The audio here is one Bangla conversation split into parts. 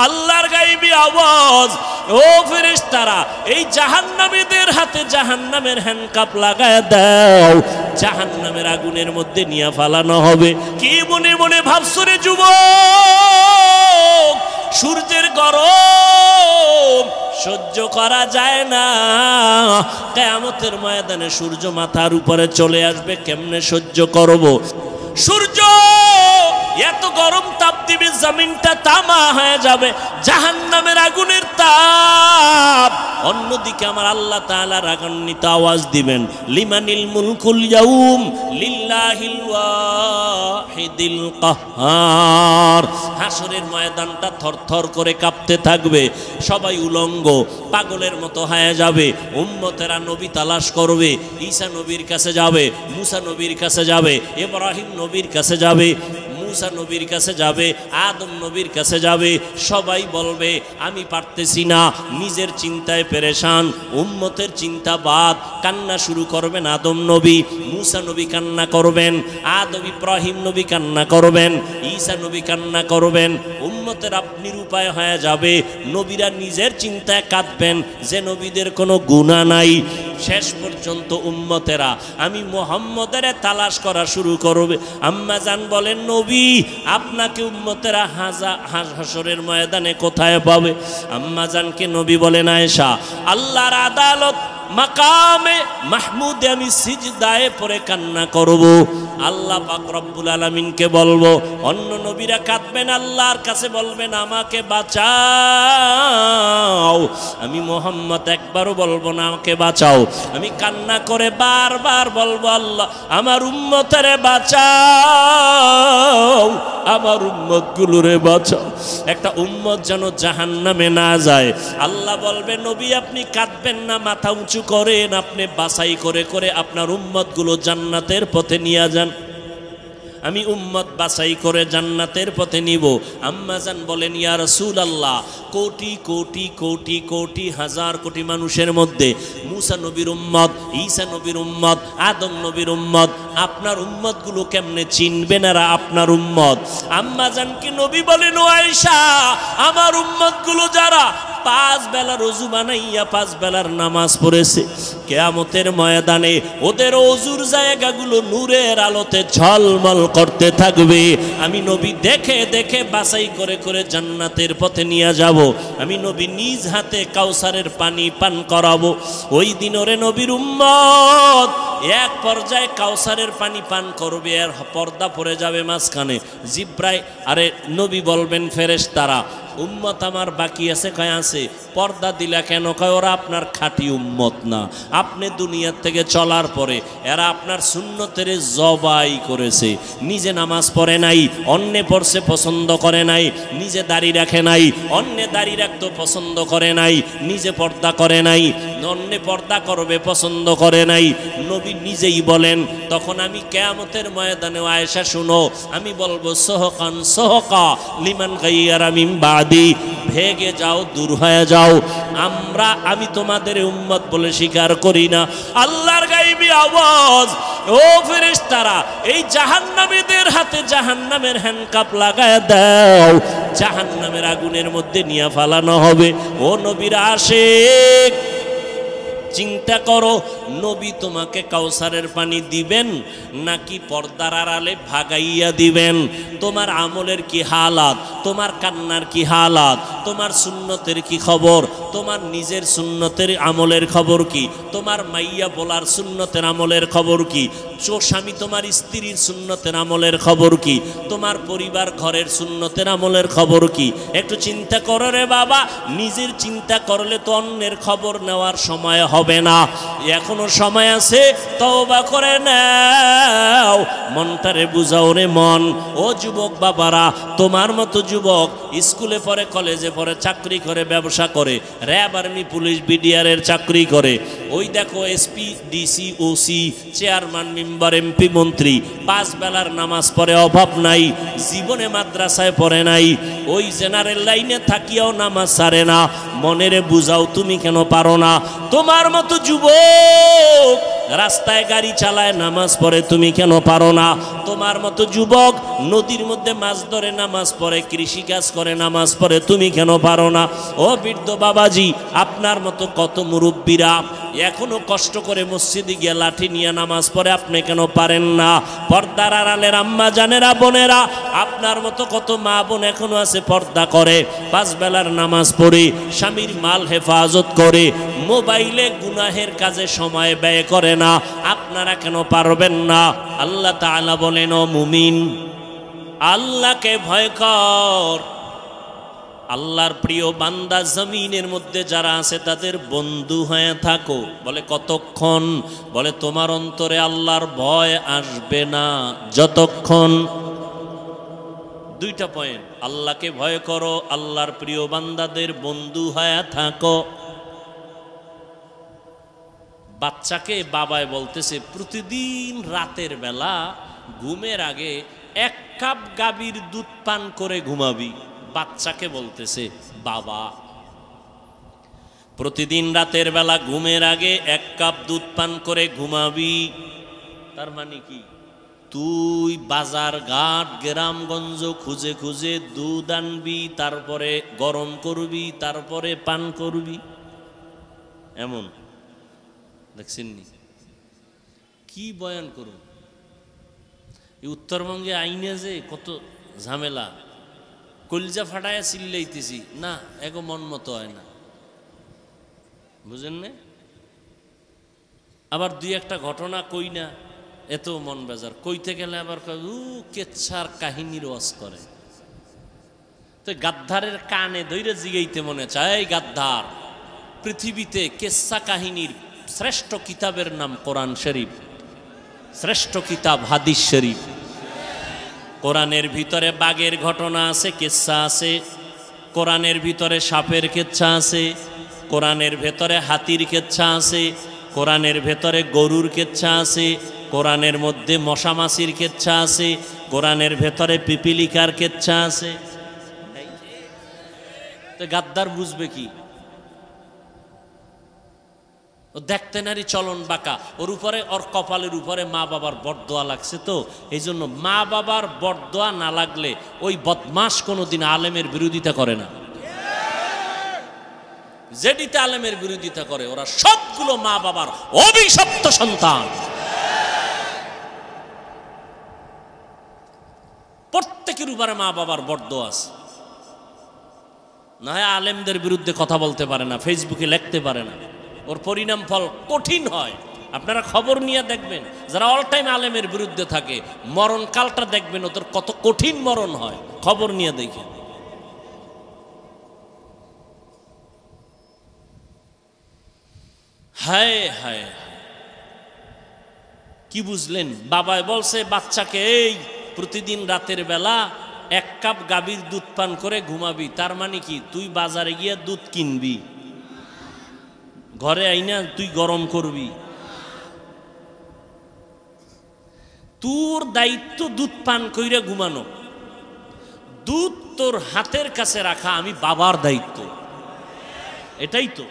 আল্লাহর গায়বী আওয়াজ, ও ফেরেশতারা এই জাহান্নামীদের হাতে জাহান্নামের হ্যান্ডকাপ লাগায় দাও, জাহান্নামের আগুনের মধ্যে নিয়ে ফালানো হবে। কি মনে মনে ভাবছো রে যুবক? সূর্যের গরম সহ্য করা যায় না, কিয়ামতের ময়দানে সূর্য মাথার উপরে চলে আসবে, কেমনে সহ্য করব? সূর্য এত গরম তাপ দিবে, জমিনটা তামা হয়ে যাবে, জাহান্নামের আগুনের তাপ। অন্যদিকে আমার আল্লাহ তাআলা রাগান্বিত আওয়াজ দিবেন, লিমানিল মুলকুল ইয়াউম লিল্লাহিল ওয়াহিদিল কাহ্হার। হাসরের ময়দানটা থরথর করে কাঁপতে থাকবে, সবাই উলঙ্গ পাগলের মতো হয়ে যাবে। উম্মতেরা নবী তালাশ করবে, ঈসা নবীর কাছে যাবে, মুসা নবীর কাছে যাবে, ইব্রাহিম নবীর কাছে যাবে, মুসা নবীর কাছে যাবে, আদম নবীর কাছে যাবে। সবাই বলবে আমি পারতেছি না, নিজের চিন্তায় পেরেশান, উম্মতের চিন্তা বাদ। কান্না শুরু করবেন আদম নবী, মুসা নবী কান্না করবেন, আদম ইব্রাহিম নবী কান্না করবেন, ঈসা নবী কান্না করবেন। উম্মতের আপনি উপায় হয়ে যাবে, নবীরা নিজের চিন্তায় কাঁদবেন যে নবীদের কোনো গুনাহ নাই। শেষ পর্যন্ত উম্মতেরা আমি মুহাম্মদের তালাশ করা শুরু করবে। আম্মা জান বলেন, নবী আপনাকে উম্মতেরা হাসরের ময়দানে কোথায় পাবে? আম্মা জানকে নবী বলেন, আয়েশা আল্লাহর আদালত মাকামে মাহমুদে আমি সিজদায়ে পড়ে কান্না করব, আল্লাহ পাক রব্বুল আলামিনকে বলবো। অন্য নবীরা কাঁদবেন, আল্লাহর কাছে বলবেন আমাকে বাঁচাও। আমি মুহাম্মদ একবারও বলবো না আমাকে বাঁচাও, আমি কান্না করে বারবার বলবো আল্লাহ আমার উম্মতেরে বাঁচাও, আমার উম্মতগুলোরে বাঁচাও। একটা উম্মত যেন জাহান্নামে না যায়। আল্লাহ বলবে, নবী আপনি কাঁদবেন না, মাথা উঁচু করেন, আপনি বাছাই করে করে আপনার উম্মতগুলো জান্নাতের পথে নিয়ে যান। আমি উম্মত বাছাই করে জান্নাতের পথে নিব। আম্মা জান বলেন, ইয়া রাসূলুল্লাহ কোটি কোটি কোটি কোটি হাজার কোটি মানুষের মধ্যে মুসা নবীর উম্মত, ঈসা নবীর উম্মত, আদম নবীর উম্মত, আপনার উম্মতগুলো কেমনে চিনবেন এরা আপনার উম্মত? আম্মা জানকে নবী বলেন, ও আয়েশা আমার উম্মতগুলো যারা 5 বেলা রোজু বানাইয়া 5 বেলার নামাজ পড়েছে, কিয়ামতের ময়দানে ওদের ওযুর জায়গাগুলো নূরের আলোতে ঝলমল করতে থাকবে। আমি নবী দেখে দেখে বাছাই করে করে জান্নাতের পথে নিয়ে যাব। আমি নবী নিজ হাতে কাউসারের পানি পান করাবো। ওই দিন ওরে নবীর উম্মত এক পর্যায়ে কাউসারের পানি পান করবে, আর পর্দা পড়ে যাবে মাঝখানে। জিব্রাইল আরে নবী বলবেন, ফেরেশতারা উম্মত আমার বাকি আছে, কয় আছে। পর্দা দিলা কেন? কয় ওরা আপনার খাঁটি উম্মত না, আপনি দুনিয়ার থেকে চলার পরে এরা আপনার সুন্নতের জবাই করেছে, নিজে নামাজ পড়ে নাই, অন্যে পড়ছে পছন্দ করে নাই, নিজে দাড়ি রাখে নাই, অন্যে দাড়ি রাখতে পছন্দ করে নাই, নিজে পর্দা করে নাই, অন্যে পর্দা করবে পছন্দ করে নাই। নবী নিজেই বলেন, তখন আমি কিয়ামতের ময়দানে আয়েশা শুনো আমি বলবো, সোহকান সোহকা লিমান গাইয়ারা মিন বাদি, ভেগে যাও, দূর হয়ে যাও। আমি তোমাদের উম্মত বলে স্বীকার করি না। আল্লাহর গায়বী আওয়াজ, ও ফেরেশতারা এই জাহান্নামীদের হাতে জাহান্নামের হ্যান্ডকাপ লাগায় দাও, জাহান্নামের আগুনের মধ্যে নিয়ে ফালানো হবে। ও নবীর আশিক চিন্তা করো, নবী তোমাকে কাউসারের পানি দিবেন নাকি পর্দার আড়ালে ভাগাইয়া দিবেন? তোমার আমলের কি হালাত, তোমার কান্নার কি হালাত, তোমার সুন্নতের কি খবর, তোমার নিজের সুন্নতের আমলের খবর কি, তোমার মাইয়া বলার সুন্নতের আমলের খবর কি, স্বামী তোমার স্ত্রীর সুন্নতের আমলের খবর কি, তোমার পরিবার ঘরের সুন্নতের আমলের খবর কি? একটু চিন্তা করো রে বাবা। নিজের চিন্তা করলে তো অন্যের খবর নেওয়ার সময় হবে না, এখনো সময় আছে, তওবা করে নাও, মনটারে বুঝাও রে মন। ও যুবক বাবারা, তোমার মতো যুবক স্কুলে পড়ে, কলেজে পড়ে, চাকরি করে, ব্যবসা করে, র্যাব, আর্মি, পুলিশ, বিডিআরের চাকরি করে, ওই দেখো SP, DC, OC, chairman, member, MP, মন্ত্রী, 5 বেলার নামাজ পড়ে, অভাব নাই, জীবনে মাদ্রাসায় পড়ে নাই, ওই জেনারেল লাইনে থাকিয়াও নামাজ ছাড়ে না। মনেরে বুঝাও তুমি কেন পারো না? তোমার মতো যুবক রাস্তায় গাড়ি চালায় নামাজ পড়ে, তুমি কেন পারো না? তোমার মতো যুবক নদীর মধ্যে মাছ ধরে নামাজ পড়ে, কৃষিকাজ করে নামাজ পড়ে, তুমি কেন পারো না? ও বৃদ্ধ বাবাজি, আপনার মতো কত মুরব্বীরা এখনো কষ্ট করে মসজিদে গিয়ে লাঠি নিয়ে নামাজ পড়ে, আপনি কেন পারেন না? পর্দার আড়ালের আম্মা জানেরা, বোনেরা, আপনার মতো কত মা বোন এখনো আছে পর্দা করে, 5 বেলার নামাজ পড়ে, স্বামীর মাল হেফাজত করে, মোবাইলে গুনাহের কাজে সময় ব্যয় করে না, আপনারা কেন পারবেন না? আল্লাহ তাআলা বলেন, ও মুমিন, আল্লাহকে ভয় কর। আল্লাহর প্রিয় বান্দা জমিনের মধ্যে যারা আছে তাদের বন্ধু হয়ে থাকো। বলে কতক্ষণ? বলে তোমার অন্তরে আল্লাহর ভয় আসবে না যতক্ষণ। 2টা পয়েন্ট, আল্লাহকে ভয় করো, আল্লাহর প্রিয় বান্দাদের বন্ধু হয়ে থাকো। বাচ্চাকে বাবায় বলতেছে প্রতিদিন রাতের বেলা ঘুমের আগে 1 কাপ গাভীর দুধ পান করে ঘুমাবি। বাচ্চাকে বলতেছে বাবা, প্রতিদিন রাতের বেলা ঘুমের আগে 1 কাপ দুধ পান করে ঘুমাবি। তার মানে কি? তুই বাজার ঘাট গ্রামগঞ্জ খুঁজে খুঁজে দুধ আনবি, তারপরে গরম করবি, তারপরে পান করবি। এমন দেখছেন নি? কি বয়ান করুন? এই উত্তরবঙ্গে আইনে যে কত ঝামেলা, কলজা ফাটায় চিল্লাইতেছি না, এগো মন মতো হয় না, বুঝেন না? আবার 2-1টা ঘটনা কই না, এত মন বেজার। কইতে গেলে আবার কেচ্ছার কাহিনীর ওয়াজ করে। তো গাদ্দারের কানে ধইরে জিগাইতে মনে চায়, গাদ্দার, পৃথিবীতে কেচ্ছা কাহিনীর শ্রেষ্ঠ কিতাবের নাম কোরআন শরীফ, শ্রেষ্ঠ কিতাব হাদিস শরীফ। কোরআনের ভিতরে বাঘের ঘটনা আছে, কেচ্ছা আছে, কোরআনের ভিতরে সাপের কেচ্ছা আছে, কোরআনের ভেতরে হাতির কেচ্ছা আছে, কোরআনের ভেতরে গরুর কেচ্ছা আছে, কোরআনের মধ্যে মশা মাছির কেচ্ছা আছে, কোরআনের ভেতরে পিপিলিকার কেচ্ছা আছে। তো গাদ্দার বুঝবে কি? ও দেখতে নারী চলন বাঁকা, ওর উপরে, ওর কপালের উপরে মা বাবার বরদোয়া লাগছে, তো এই জন্য মা বাবার বরদোয়া না লাগলে ওই বদমাস কোনোদিন আলেমের বিরোধিতা করে না। যেটিতে আলেমের বিরোধিতা করে ওরা সবগুলো মা বাবার অভিশপ্ত সন্তান। প্রত্যেকের উপরে মা বাবার বরদোয়া আছে। না হয় আলেমদের বিরুদ্ধে কথা বলতে পারে না, ফেসবুকে লিখতে পারে না, ওর পরিণাম ফল কঠিন হয়। আপনারা খবর নিয়ে দেখবেন, যারা অল টাইম আলেমের বিরুদ্ধে থাকে, মরণকালটা দেখবেন ওদের কত কঠিন মরণ হয়। খবর নিয়ে দেখেন। হায় হায়, কি বুঝলেন? বাবাই বলছে বাচ্চাকে, এই প্রতিদিন রাতের বেলা 1 কাপ গাভীর দুধ পান করে ঘুমাবি। তার মানে কি? তুই বাজারে গিয়ে দুধ কিনবি, ঘরে আইনা তুই গরম করবি। তোর দায়িত্ব দুধ পান কইরা ঘুমানো, দুধ তোর হাতের কাছে রাখা আমি বাবার দায়িত্ব। এটাই তো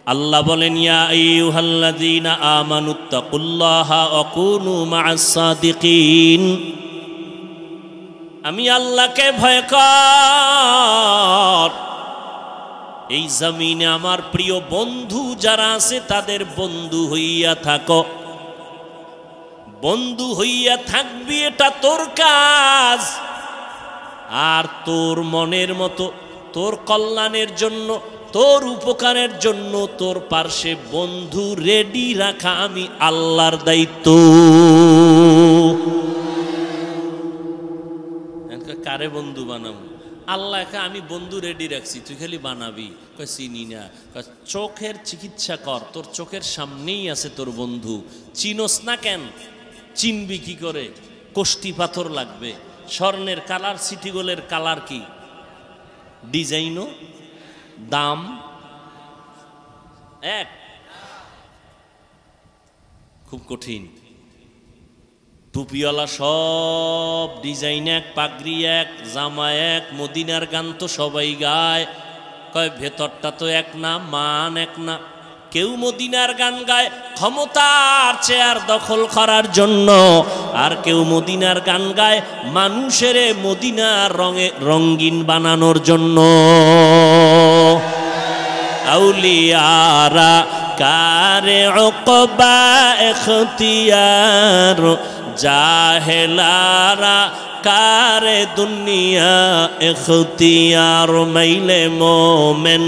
আল্লাহ বলেন, ইয়া আইয়ুহাল্লাযীনা আমানুত্তাকুল্লাহা ওয়া কুনু মা'আস সাদিকিন। আমি আল্লাহকে ভয় কর। এই জমিনে আমার প্রিয় বন্ধু যারা আছে তাদের বন্ধু হইয়া থাকো। বন্ধু হইয়া থাকবি, এটা তোর কাজ। আর তোর মনের মতো, তোর কল্যাণের জন্য, তোর উপকারের জন্য তোর পার্শ্বে বন্ধু রেডি রাখা আমি আল্লাহর দায়িত্ব। কারে বন্ধু বানাবো? আল্লাহকে আমি বন্ধু রেডি রাখছি, তুই খালি বানাবি। চিনি না। চোখের চিকিৎসা কর, তোর চোখের সামনেই আছে তোর বন্ধু। চিনোস না কেন? চিনবি কি করে? কোষ্টি পাথর লাগবে, স্বর্ণের কালার, সিটি গোল্ডের কালার কি, ডিজাইনও দাম এক, খুব কঠিন। টুপিওয়ালা সব ডিজাইন এক, পাগড়ি এক, জামা এক, মদিনার গান তো সবাই গায়, কয় ভেতরটা তো এক না, মান এক না। কেউ মদিনার গান গায় ক্ষমতার চেয়ার দখল করার জন্য, আর কেউ মদিনার গান গায় মানুষের মদিনার রঙিন বানানোর জন্য। আউলিয়ারা কারে উকবা ইখতিয়ার, জাহেলারা কারে দুনিয়া ইখতিয়ার। মাইলে মোমেন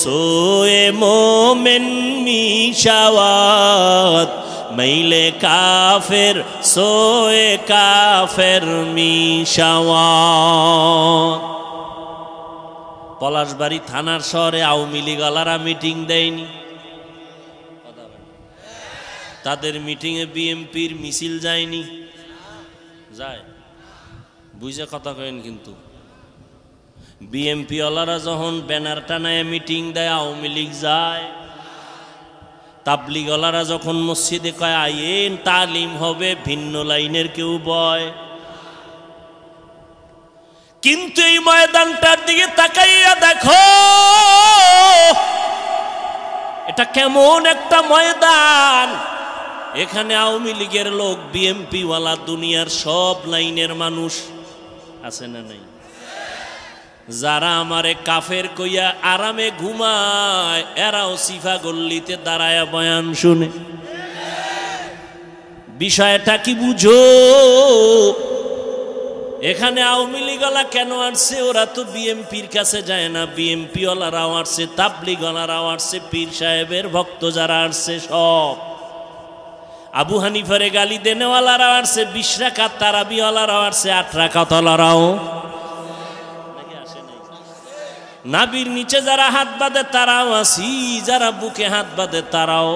সোয়ে মোমেন মিশাওয়াত, মাইলে কাফের সোয়ে কাফের মিশাওয়াত। পলাশবাড়ি থানার শহরে আওয়ামী লীগ আলারা মিটিং দেয়নি, তাদের মিটিংয়ে বিএমপির মিছিল যায়নি, যায় বুঝে কথা কেন? কিন্তু বিএমপি ওয়ালারা যখন ব্যানার টানায় মিটিং দেয় আওয়ামী লীগ যায়। তাবলিগ ওয়ালারা যখন মসজিদে কয় আইন তালিম হবে, ভিন্ন লাইনের কেউ বয়। কিন্তু এই ময়দানটার দিকে তাকাইয়া দেখো, এটা কেমন একটা ময়দান। এখানে আওয়ামী লীগের লোক, বিএমপি ওয়ালা, দুনিয়ার সব লাইনের মানুষ আছে না নাই? যারা আমারে কাফের কইয়া আরামে ঘুমায়, এরাও সিফা গল্লিতে দাঁড়ায়া বয়ান শুনে। বিষয়টা কি বুঝো? এখানে আওয়ামী লীগওয়ালা কেন আসছে? ওরা তো বিএমপির কাছে যায় না। বিএমপি ওয়ালারাও আসছে, তাবলিগ ওয়ালারাও আসছে, পীর সাহেবের ভক্ত যারা আসছে সব। আবু হানিফারে গালি দেনেওয়ালারাও আসছে, 20 রাকাত তারাবিওয়ালারাও আসছে, 8 রাকাত ওয়ালারাও নাবির নিচে যারা হাত বাঁধে তারাও আসি, যারা বুকে হাত বাঁধে তারাও।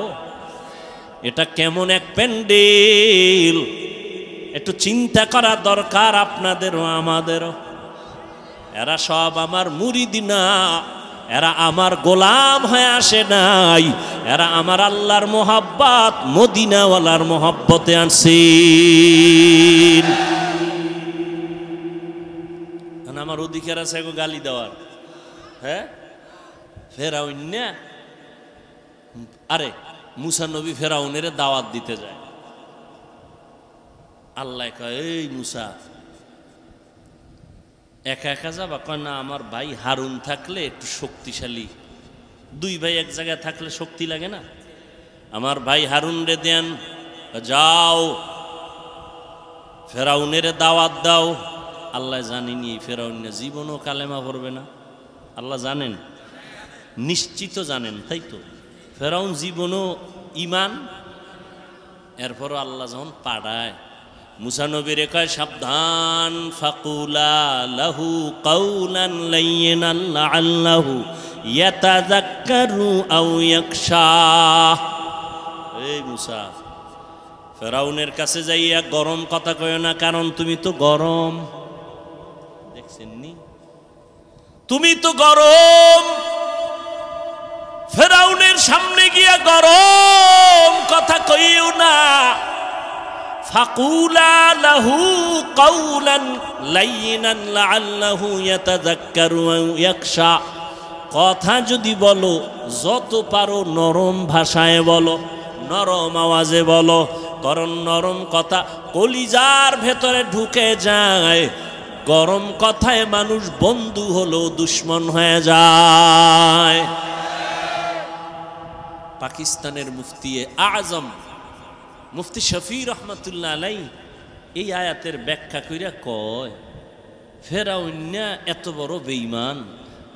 এটা কেমন এক প্যান্ডেল, একটু চিন্তা করা দরকার আপনাদেরও আমাদেরও। এরা সব আমার মুরিদ না, এরা আমার গোলাম হয়ে আসে নাই, এরা আমার আল্লাহর মোহাব্বত, মদিনাওয়ালার মোহাব্বতে আনছেন। আমার অধিকার আছে গালি দেওয়ার? হ্যাঁ, ফেরাউন না? আরে মুসা নবী ফেরাউনের দাওয়াত দিতে যায়। আল্লাহ কয়, এই মুসা একা একা যাবা? কয় না, আমার ভাই হারুন থাকলে একটু শক্তিশালী। 2 ভাই এক জায়গায় থাকলে শক্তি লাগে না? আমার ভাই হারুন রে দেন, যাও ফেরাউনের দাওয়াত দাও। আল্লাহ জানেনি এই ফেরাউন জীবনও কালেমা পড়বে না। আল্লাহ জানেন, নিশ্চিত জানেন, তাই তো? ফেরাউন জীবনও ইমান। এরপরও আল্লাহ যখন পাঠায়, মুসা নবীরে কয় সাবধান, ফাকুলা লাহু কাউলান লাইয়িনান লাআল্লাহু ইয়াতাযাক্কারু আও ইয়াখশা। এই মুসা, ফেরাউনের কাছে যাইয়া গরম কথা কয় না, কারণ তুমি তো গরম। দেখছেননি, তুমি তো গরম। ফেরাউনের সামনে গিয়া গরম কথা কইও না। ফাকুলা লাহু কাউলান লাইয়িনান লাআল্লাহু ইয়াতাযাক্কারু আও ইয়াখশা। কথা যদি বলো, যত পারো নরম ভাষায় বলো, নরম আওয়াজে বলো, কারণ নরম কথা কলিজার ভেতরে ঢুকে যায়। গরম কথায় মানুষ বন্ধু হলেও দুশ্মন হয়ে যায়। পাকিস্তানের মুফতি আজম মুফতি শফি রহমতুল্লাহ আলাই এই আয়াতের ব্যাখ্যা কইরা কয়, ফেরাউন এত বড় বেঈমান,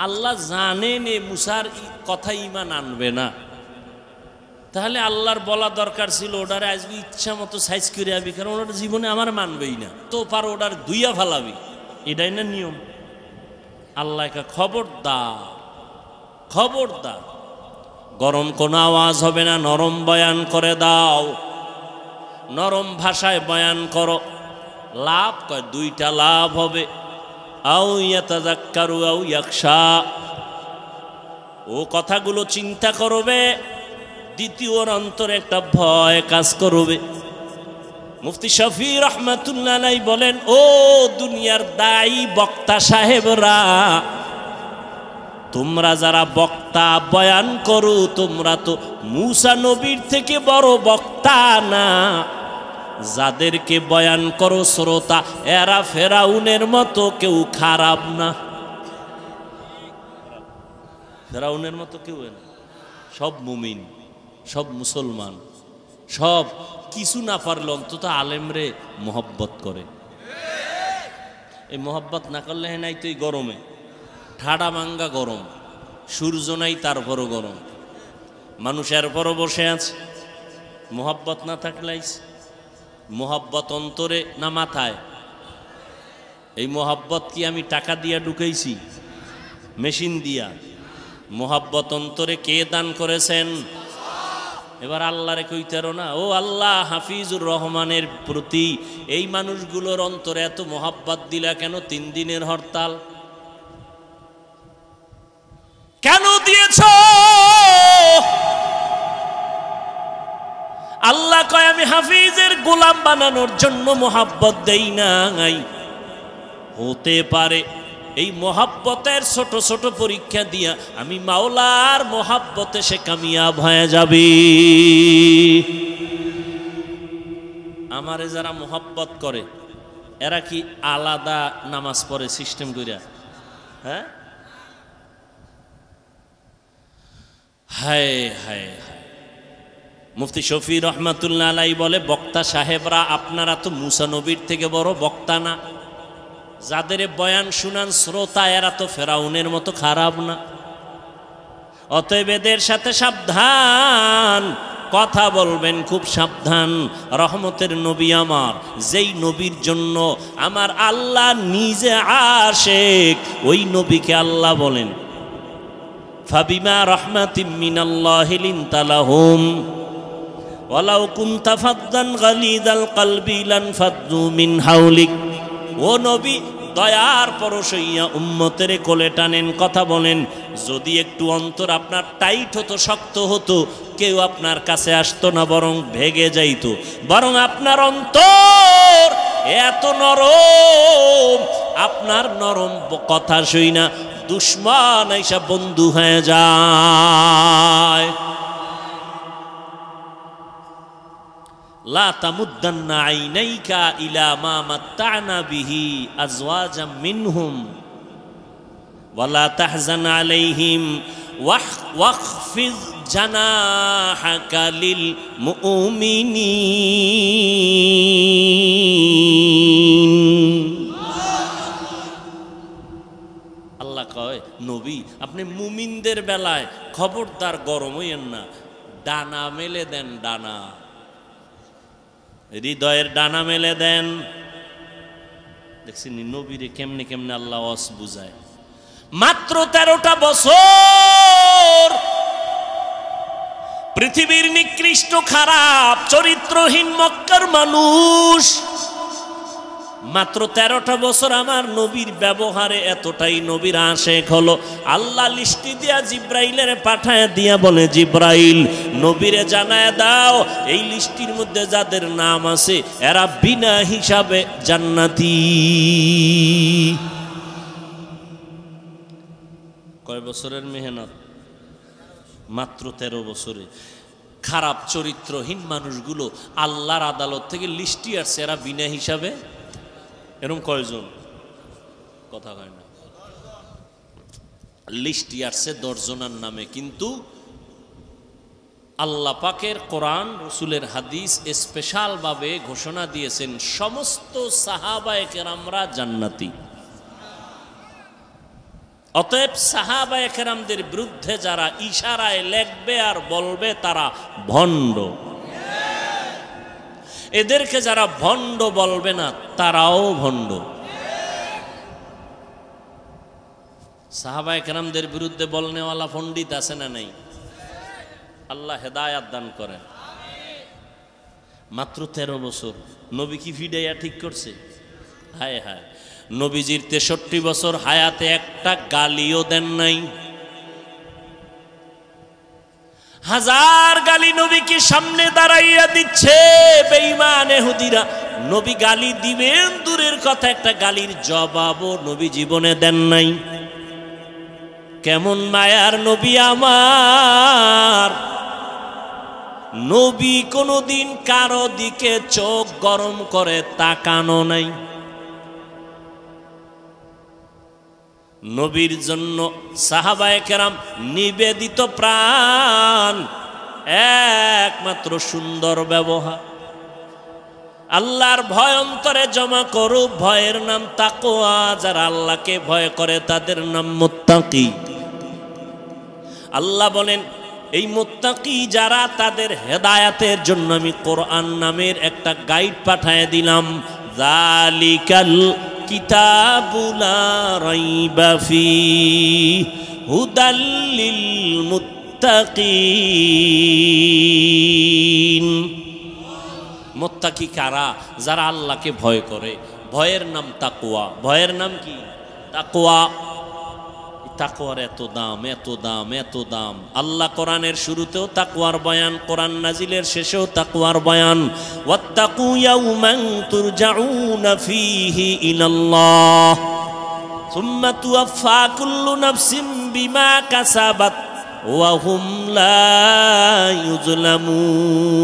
আল্লাহ জানেন এ মুসার কথা ইমান আনবে না, তাহলে আল্লাহর বলা দরকার ছিল ওটারে আজকে ইচ্ছা মতো সাইজ করে আবি, কারণ ওটার জীবনে আমার মানবেই না, তো পারো ওটার ধুইয়া ফালাবি, এটাই না নিয়ম। আল্লাহকে খবরদার, খবরদার, গরম কোনো আওয়াজ হবে না, নরম বয়ান করে দাও, নরম ভাষায় বয়ান করো। লাভ কয় দুইটা লাভ হবে, আও ইয়াতাযাক্কারু আও ইয়াখশা, ও কথাগুলো চিন্তা করবে, দ্বিতীয়র অন্তরে একটা ভয় কাজ করবে। মুফতি শফি রহমাতুল্লাহ আলাইহি বলেন, ও দুনিয়ার দায়ী বক্তা সাহেবরা, তোমরা যারা বক্তা বয়ান করো তোমরা তো মূসা নবীর থেকে বড় বক্তা না, যাদেরকে বয়ান করো শ্রোতা এরা ফেরাউনের মতো কেউ খারাপ না। ফেরাউনের মতো কেউ না, সব মুমিন, সব মুসলমান, সব কিছু না পারলে অন্তত আলেমরে মোহব্বত করে। এই মোহব্বত না করলে নাই তো এই গরমে ঠাডা মাঙ্গা গরম, সূর্য নাই তারপরও গরম, মানুষের পরও বসে আছে। মোহব্বত না থাকলে মোহব্বত অন্তরে না মাথায়? এই মোহব্বত কি আমি টাকা দিয়া ঢুকাইছি, মেশিন দিয়া? মোহব্বত অন্তরে কে দান করেছেন? এবার আল্লাহরে কইতেরো না, ও আল্লাহ হাফিজুর রহমানের প্রতি এই মানুষগুলোর অন্তরে এত মোহাব্বত দিলা কেন? 3 দিনের হরতাল কেন দিয়েছ? আল্লাহ কয় আমি হাফিজের গোলাম বানানোর জন্য মোহাব্বত দেই নাই। হতে পারে এই মোহাব্বতের ছোট ছোট পরীক্ষা দিয়া আমি মাওলার মোহাব্বতে সে কামিয়াব হয়ে যাবে। আমারে যারা মোহাব্বত করে এরা কি আলাদা নামাজ পড়ে সিস্টেম কইরা? হ্যাঁ, হায় হায়। মুফতি শফি রহমাতুল্লাহ আলাই বলে, বক্তা সাহেবরা আপনারা তো মূসা নবীর থেকে বড় বক্তা না, যাদের বয়ান শুনান শ্রোতা এরা তো ফেরাউনের মতো খারাপ না। অতএব এদের সাথে সাবধান, কথা বলবেন খুব সাবধান। রহমতের নবী আমার, যেই নবীর জন্য আমার আল্লাহ নিজে আশিক, ওই নবীকে আল্লাহ বলেন ফাবিমা রাহমাতিম মিনাল্লাহি লিনতা লাহুম ওয়ালাউ কুনতা ফাদ্দান গালিযাল কলবি লানফাদ্দু মিন হাওলিক। ও নবী, দয়ার পরশ হইয়া উম্মতের কোলে টানেন, কথা বলেন। যদি একটু অন্তর আপনার টাইট হতো, শক্ত হতো, কেউ আপনার কাছে আসতো না, বরং ভেগে যাইতো। বরং আপনার অন্তর এত নরম, আপনার নরম কথা শুই না দুশ্মন আইসা বন্ধু হয়ে যায়। লা তামুদ্দান্না আইনাইকা ইলা মা মাত্তা'না বিহি আজওয়াজাম মিনহুম ওয়ালা তাহজান আলাইহিম ওয়াখফিজ জানাহাকা লিল মুমিনিন। আল্লাহ কয়, নবী আপনি মুমিনদের বেলায় খবরদার গরম হইয়েন না, ডানা মেলে দেন, ডানা, হৃদয়ের ডানা মেলে দেন। দেখছেন নবীরে কেমনে কেমনে আল্লাহ ওয়াজ বুঝায়। মাত্র 13টা বছর পৃথিবীর নিকৃষ্ট খারাপ চরিত্রহীন মক্কার মানুষ, মাত্র 13টা বছর আমার নবীর ব্যবহারে এতটাই নবীর আশেক হলো। আল্লাহ লিস্টি দিয়া জিব্রাইলের পাঠায় দিয়া বলে, জিব্রাইল নবীরে জানায় দাও এই লিস্টির মধ্যে যাদের নাম আছে এরা বিনা হিসাবে জান্নাতি। কয় বছরের মেহনত? মাত্র 13 বছরে। খারাপ চরিত্রহীন মানুষগুলো আল্লাহর আদালত থেকে লিস্টি আসছে, এরা বিনা হিসাবে। এরকম কয়জন? কথা হয় না, লিস্টি আসছে 10 জনের নামে। কিন্তু আল্লাহ পাকের কোরআন, রসুলের হাদিস স্পেশাল ভাবে ঘোষণা দিয়েছেন সমস্ত সাহাবায়ে কেরামরা জান্নাতি। অতএব সাহাবায়ে কেরামদের বিরুদ্ধে যারা ইশারায় লেখবে আর বলবে তারা ভণ্ড, এদেরকে যারা ভণ্ড বলবে না তারাও ভণ্ড। সাহাবায়ে কেরামদের বিরুদ্ধে বলনেওয়ালা পণ্ডিত আছে না নাই? আল্লাহ হেদায়াত দান করেন। মাত্র 13 বছর নবী কি ফিডাইয়া ঠিক করছে? হায় হায়, নবীজির 63 বছর হায়াতে একটা গালিও দেন নাই। হাজার গালি নবীকে সামনে দাঁড়াইয়া দিচ্ছে বেঈমান ইহুদিরা। নবী গালি দিবেন দূরের কথা, একটা গালির জবাবও নবী জীবনে দেন নাই। কেমন মায়ার নবী আমার। নবী কোনোদিন কারো দিকে চোখ গরম করে তাকানো নাই। নবীর জন্য সাহাবায়ে কেরাম নিবেদিত প্রাণ, একমাত্র সুন্দর ব্যবহার। আল্লাহর ভয় অন্তরে জমা করো, ভয়ের নাম তাকওয়া। যারা আল্লাহকে ভয় করে তাদের নাম মুত্তাকি। আল্লাহ বলেন এই মুত্তাকি যারা, তাদের হেদায়াতের জন্য আমি কোরআন নামের একটা গাইড পাঠায় দিলাম। যালিকাল কিতাবু লা রাইবা ফীহি হুদাল লিল মুত্তাকিন। মুত্তাকি কারা? যারা আল্লাহকে ভয় করে। ভয়ের নাম তাকওয়া। ভয়ের নাম কি? তাকওয়া। তাকওয়ার এত দাম, এত দাম, এত দাম। আল্লাহ কোরআনের শুরুতেও তাকওয়ার বয়ান, কোরআন নাজিলের শেষেও তাকওয়ার বয়ান। ওয়াত্তাকু ইয়াওমান তুরজাউনা ফীহি ইলাল্লাহ সুম্মা তুওয়াফা কুল্লু নাফসিন বিমা কাসাবাত ওয়া হুম লা ইউজলামুন।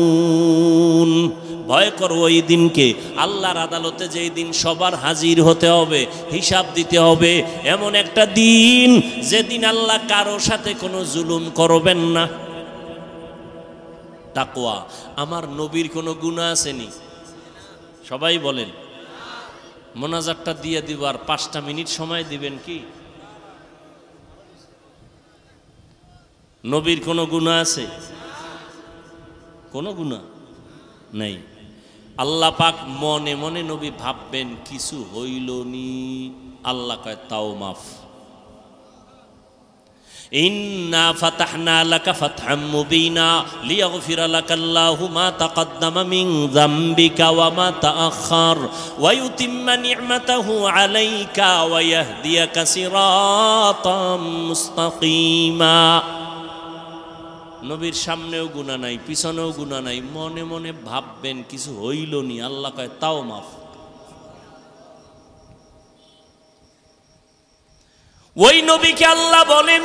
ভয় করো ওই দিনকে, আল্লাহর আদালতে যেই দিন সবার হাজির হতে হবে, হিসাব দিতে হবে। এমন একটা দিন যেদিন আল্লাহ কারো সাথে কোনো জুলুম করবেন না। তাকওয়া। আমার নবীর কোনো গুনাহ আসেনি? সবাই বলেন। মোনাজাতটা দিয়ে দিব, আর 5টা মিনিট সময় দিবেন কি? নবীর কোনো গুনাহ আছে? কোনো গুনাহ নাই। আল্লাহ পাক মনে মনে নবী ভাববেন কিছু হইল নি, আল্লাহ কয় তাও মাফ। ইন্না ফাতাহনা লাকা ফাতহাম মুবিনা লিয়াগফিরা লাকাল্লাহু মা তাকদ্দামা মিন যামবিকা ওয়া মা তাআখার ওয়া ইউতিম্মা নি'মাতাহু আলাইকা ওয়া ইয়াহদিয়াকা সিরাতাম মুস্তাকিমা। নবীর সামনেও গুনাহ নাই, পিছনেও গুনাহ নাই, মনে মনে ভাববেন কিছু হইল নি, আল্লাহ কয় তাও মাফ। ওই নবীকে আল্লাহ বলেন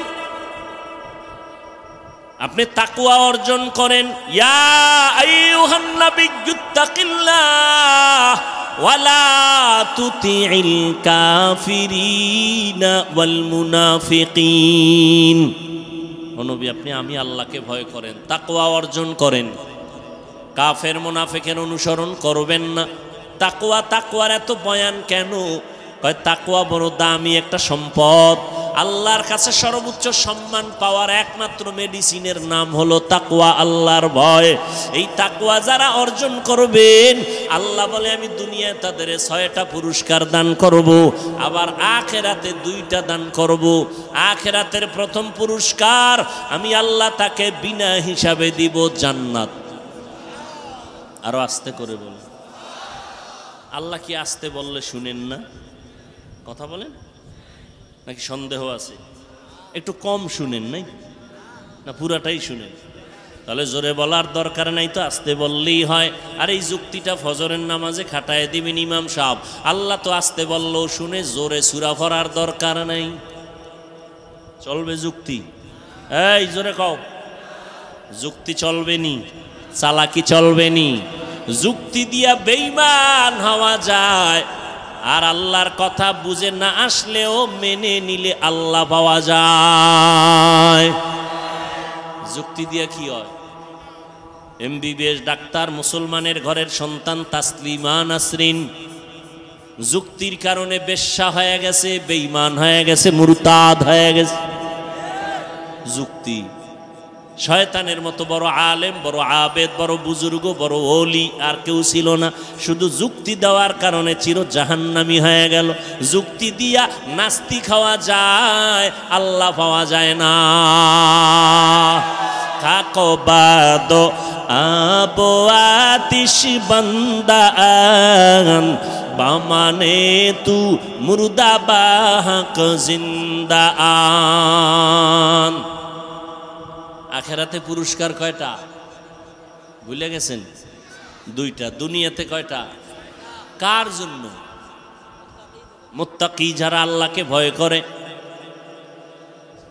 আপনি তাকওয়া অর্জন করেন। ইয়া আইয়ুহান নাবিয়্যুত্তাকিল্লাহ ওয়ালা তুতিইল কাফিরিনা ওয়াল মুনাফিকিন। ও নবী আপনি আমি আল্লাহকে ভয় করেন, তাকওয়া অর্জন করেন, কাফের মুনাফিকের অনুসরণ করবেন না। তাকওয়া, তাকওয়ার এত বয়ান কেন? কয় তাকওয়া বড় দামি একটা সম্পদ। আল্লাহর কাছে সর্বোচ্চ সম্মান পাওয়ার একমাত্র মেডিসিনের নাম হলো তাকওয়া, আল্লাহর ভয়। এই তাকওয়া যারা অর্জন করবেন, আল্লাহ বলে আমি দুনিয়ায় তাদের 6টা পুরস্কার দান করব, আবার আখিরাতে 2টা দান করব। আখিরাতের প্রথম পুরস্কার আমি আল্লাহ তাকে বিনা হিসাবে দিব জান্নাত। আরো আস্তে করে বল। আল্লাহ কি আস্তে বললে শুনেন না? কথা বলেন নাকি সন্দেহ আছে? একটু কম শুনেন নাই না পুরাটাই শুনেন? তাহলে জোরে বলার দরকার নাই, তো আস্তে বললেই হয়। আর এই যুক্তিটা ফজরের নামাজে খাটায় দিবেন ইমাম সাহেব। আল্লাহ তো আস্তে বললেও শুনে, জোরে সূরা পড়ার দরকার নাই। চলবে যুক্তি? এই জোরে কও, যুক্তি চলবে নি? চালাকি চলবে নি? যুক্তি দিয়া বেঈমান হওয়া যায়, আর আল্লাহর কথা বুঝে না আসলেও মেনে নিলে আল্লাহ পাওয়া যায়। যুক্তি দিয়া কি হয়? এমবিবিএস ডাক্তার, মুসলমানের ঘরের সন্তান তাসলিমা নাসরিন যুক্তির কারণে বেশ্যা হয়ে গেছে, বেঈমান হয়ে গেছে, মুরতাদ হয়ে গেছে। যুক্তি। শয়তানের মতো বড় আলেম, বড় আবেদ, বড় বুজুর্গ, বড় ওলি আর কেউ ছিল না। শুধু যুক্তি দেওয়ার কারণে চির জাহান্নামী হয়ে গেল। যুক্তি দিয়া নাস্তিক হওয়া যায়, আল্লাহ পাওয়া যায় না। কাকবাদ আবো আতিশ বান্দান বামানে তু মুর্দা বাহক জিন্দা আন। আখেরাতে পুরস্কার কয়টা ভুলে গেছেন? 2টা। দুনিয়াতে কয়টা? কার জন্য? মুত্তাকি যারা আল্লাহকে ভয় করে।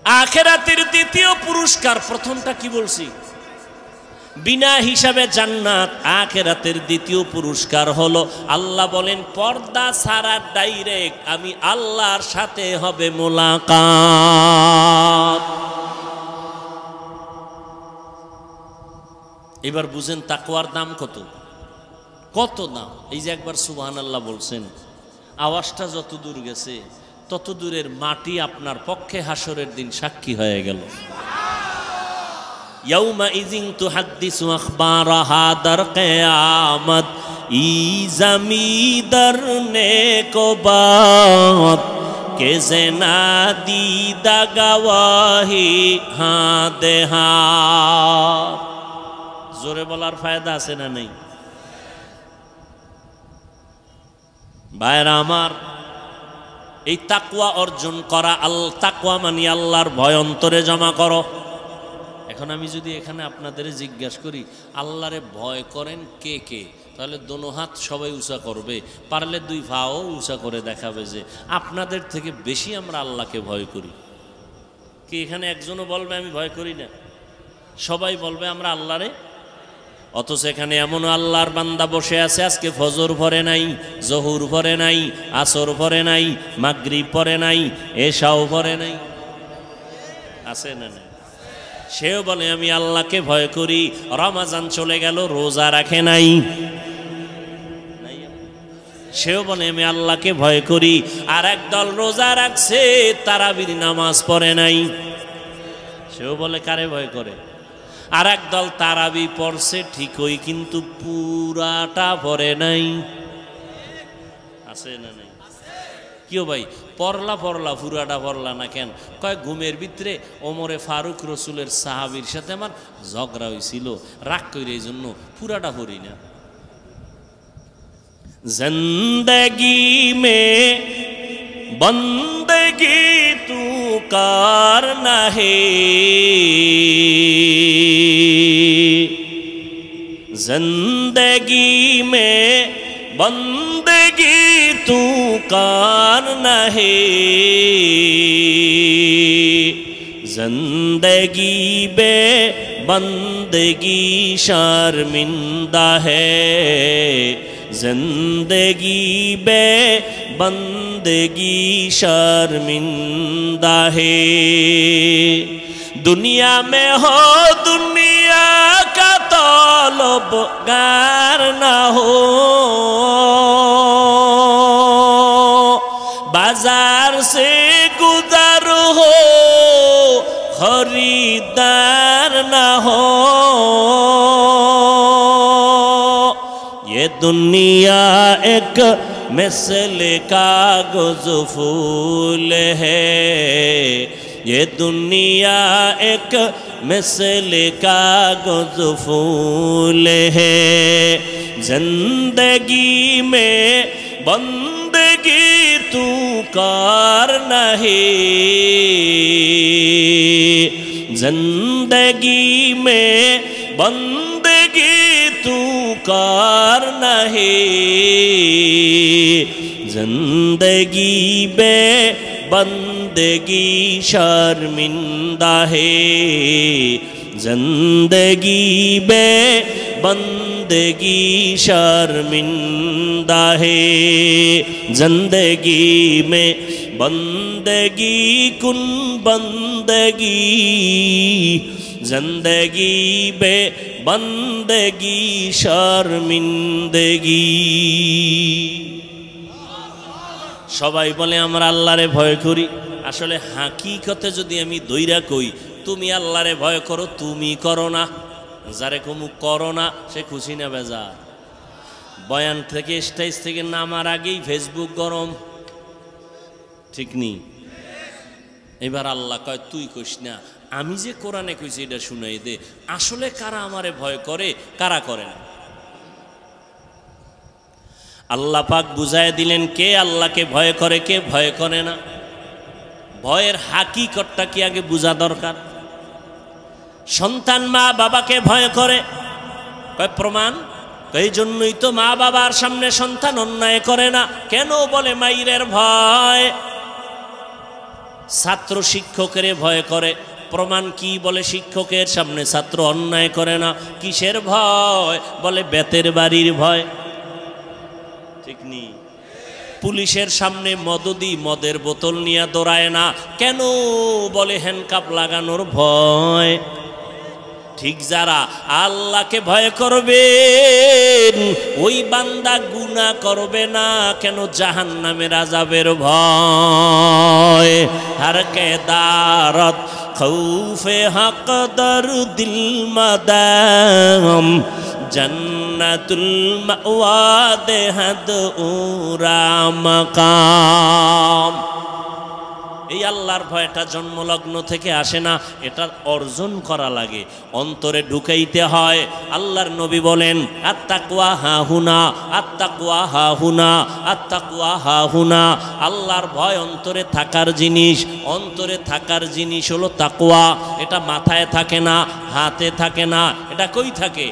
আখিরাতের দ্বিতীয় পুরস্কার, প্রথমটা কি বলছি? বিনা হিসাবে জান্নাত। আখিরাতের দ্বিতীয় পুরস্কার হলো আল্লাহ বলেন পর্দা ছাড়া ডাইরেক্ট আমি আল্লাহর সাথে হবে মোলাকাত। এবার বুঝেন তাকওয়ার দাম কত, কত দাম। এই যে একবার সুবহানাল্লাহ বলছেন, আওয়াজটা যত দূর গেছে তত দূরের মাটি আপনার পক্ষে হাসরের দিন সাক্ষী হয়ে গেল। ইয়াউমা ইযিন তুহাদ্দিসু আখবারাহা দার কিয়ামত ই জমিদার নেকো বাত কে জেনা দিদা গওয়াহি হাঁ দেহা। জোরে বলার ফায়দা আছে না নেই? ভাইরা আমার, এই তাকওয়া অর্জন করা, তাকওয়া মানে আল্লাহর ভয় অন্তরে জমা করো। এখন আমি যদি এখানে আপনাদের জিজ্ঞাসা করি আল্লাহরে ভয় করেন কে কে, তাহলে দোনো হাত সবাই উঁচা করবে, পারলে দুই পাও উঁচা করে দেখাবে যে আপনাদের থেকে বেশি আমরা আল্লাহকে ভয় করি। কি এখানে একজনও বলবে আমি ভয় করি না? সবাই বলবে আমরা আল্লাহরে। অথচ এখানে এমনও আল্লাহর বান্দা বসে আছে আজকে ফজর পড়ে নাই, জহুর পড়ে নাই, আসর পড়ে নাই, মাগরিব পড়ে নাই, এশাও পড়ে নাই, আছে না নাই? সেও বলে আমি আল্লাহকে ভয় করি। রমজান চলে গেল, রোজা রাখে নাই, সেও বলে আমি আল্লাহকে ভয় করি। আর একদল রোজা রাখছে, তারাবির নামাজ পড়ে নাই, সেও বলে কারে ভয় করে। আর একদল তারাবি পড়ছে ঠিকই, কিন্তু পুরাটা পড়ে নাই, আছে না নাই? কিও ভাই পড়লা পুরাটা পড়লা না কেন? কয় ঘুমের ভিতরে ওমরে ফারুক রসুলের সাহাবীর সাথে আমার ঝগড়া হয়েছিল, রাগ করে এই জন্য পুরাটা পড়ি না। জিন্দগি মে বন্দগি তু করনা হে, जिंदगी में बंदगी तू करना है, जिंदगी बे बंदगी शर्मिंदा है, जिंदगी बे बंदगी शर्मिंदा है। दुनिया में हो दुनिया का तलबगार ना हो, बाजार से गुजर हो खरीदार ना हो। ये दुनिया एक मिसल कागज फूल है, ये दुनिया एक मिसल कागज फूल है, जिंदगी में बंदगी तू करना है, जिंदगी में बंदगी तू करना है, जिंदगी में बंदगी शर्मिंदा है, जिंदगी बे बंदगी शर्मिंदा है, जिंदगी में बंदगी कुन बंदगी, जिंदगी बे बंदगी शर्मिंदगी। সবাই বলে আমরা আল্লাহরে ভয় করি, আসলে হাকিকতে যদি আমি দইরা কই তুমি আল্লাহরে ভয় করো, তুমি করো না, যারে কমু করো না সে খুশি না বেজার। বয়ান থেকে স্টেজ থেকে নামার আগেই ফেসবুক গরম, ঠিক নি? এবার আল্লাহ কয় তুই কইস না, আমি যে কোরআনে কইছি এটা শুনাই দে, আসলে কারা আমারে ভয় করে কারা করে না। আল্লাহ পাক বুঝায় দিলেন কে আল্লাহকে ভয় করে কে ভয় করে না। ভয়ের হাকিকতটা কি আগে বোঝা দরকার। সন্তান মা বাবাকে ভয় করে, কয় প্রমাণ, এই জন্যই তো মা বাবার সামনে সন্তান অন্যায় করে না। কেন? বলে মাইরের ভয়। ছাত্র শিক্ষকের ভয় করে। প্রমাণ কি? বলে শিক্ষকের সামনে ছাত্র অন্যায় করে না। কিসের ভয়? বলে বেতের বাড়ির ভয়। ঠিক নি? পুলিশের সামনে মদদি মদের বোতল নিয়ে দৌড়ায় না। কেন? বলে হ্যান্ডকাপ লাগানোর ভয়। ঠিক যারা আল্লাহকে ভয় করবে ওই বান্দা গুনাহ করবে না। কেন? জাহান্নামের আযাবের ভয়। হর কে দারত খৌফে হক দর দিল মাদাম জন্নাতুল মাওয়া দেহাদ উরা মাকাম। এই আল্লাহর ভয়টা জন্মলগ্ন থেকে আসে না, এটা অর্জন করা লাগে, অন্তরে ঢুকাইতে হয়। আল্লাহর নবী বলেন আত্তাকওয়া হাহুনা, আত্তাকওয়া হাহুনা, আত্তাকওয়া হাহুনা। আল্লাহর ভয় অন্তরে থাকার জিনিস। অন্তরে থাকার জিনিস হলো তাকওয়া। এটা মাথায় থাকে না, হাতে থাকে না, এটা কই থাকে?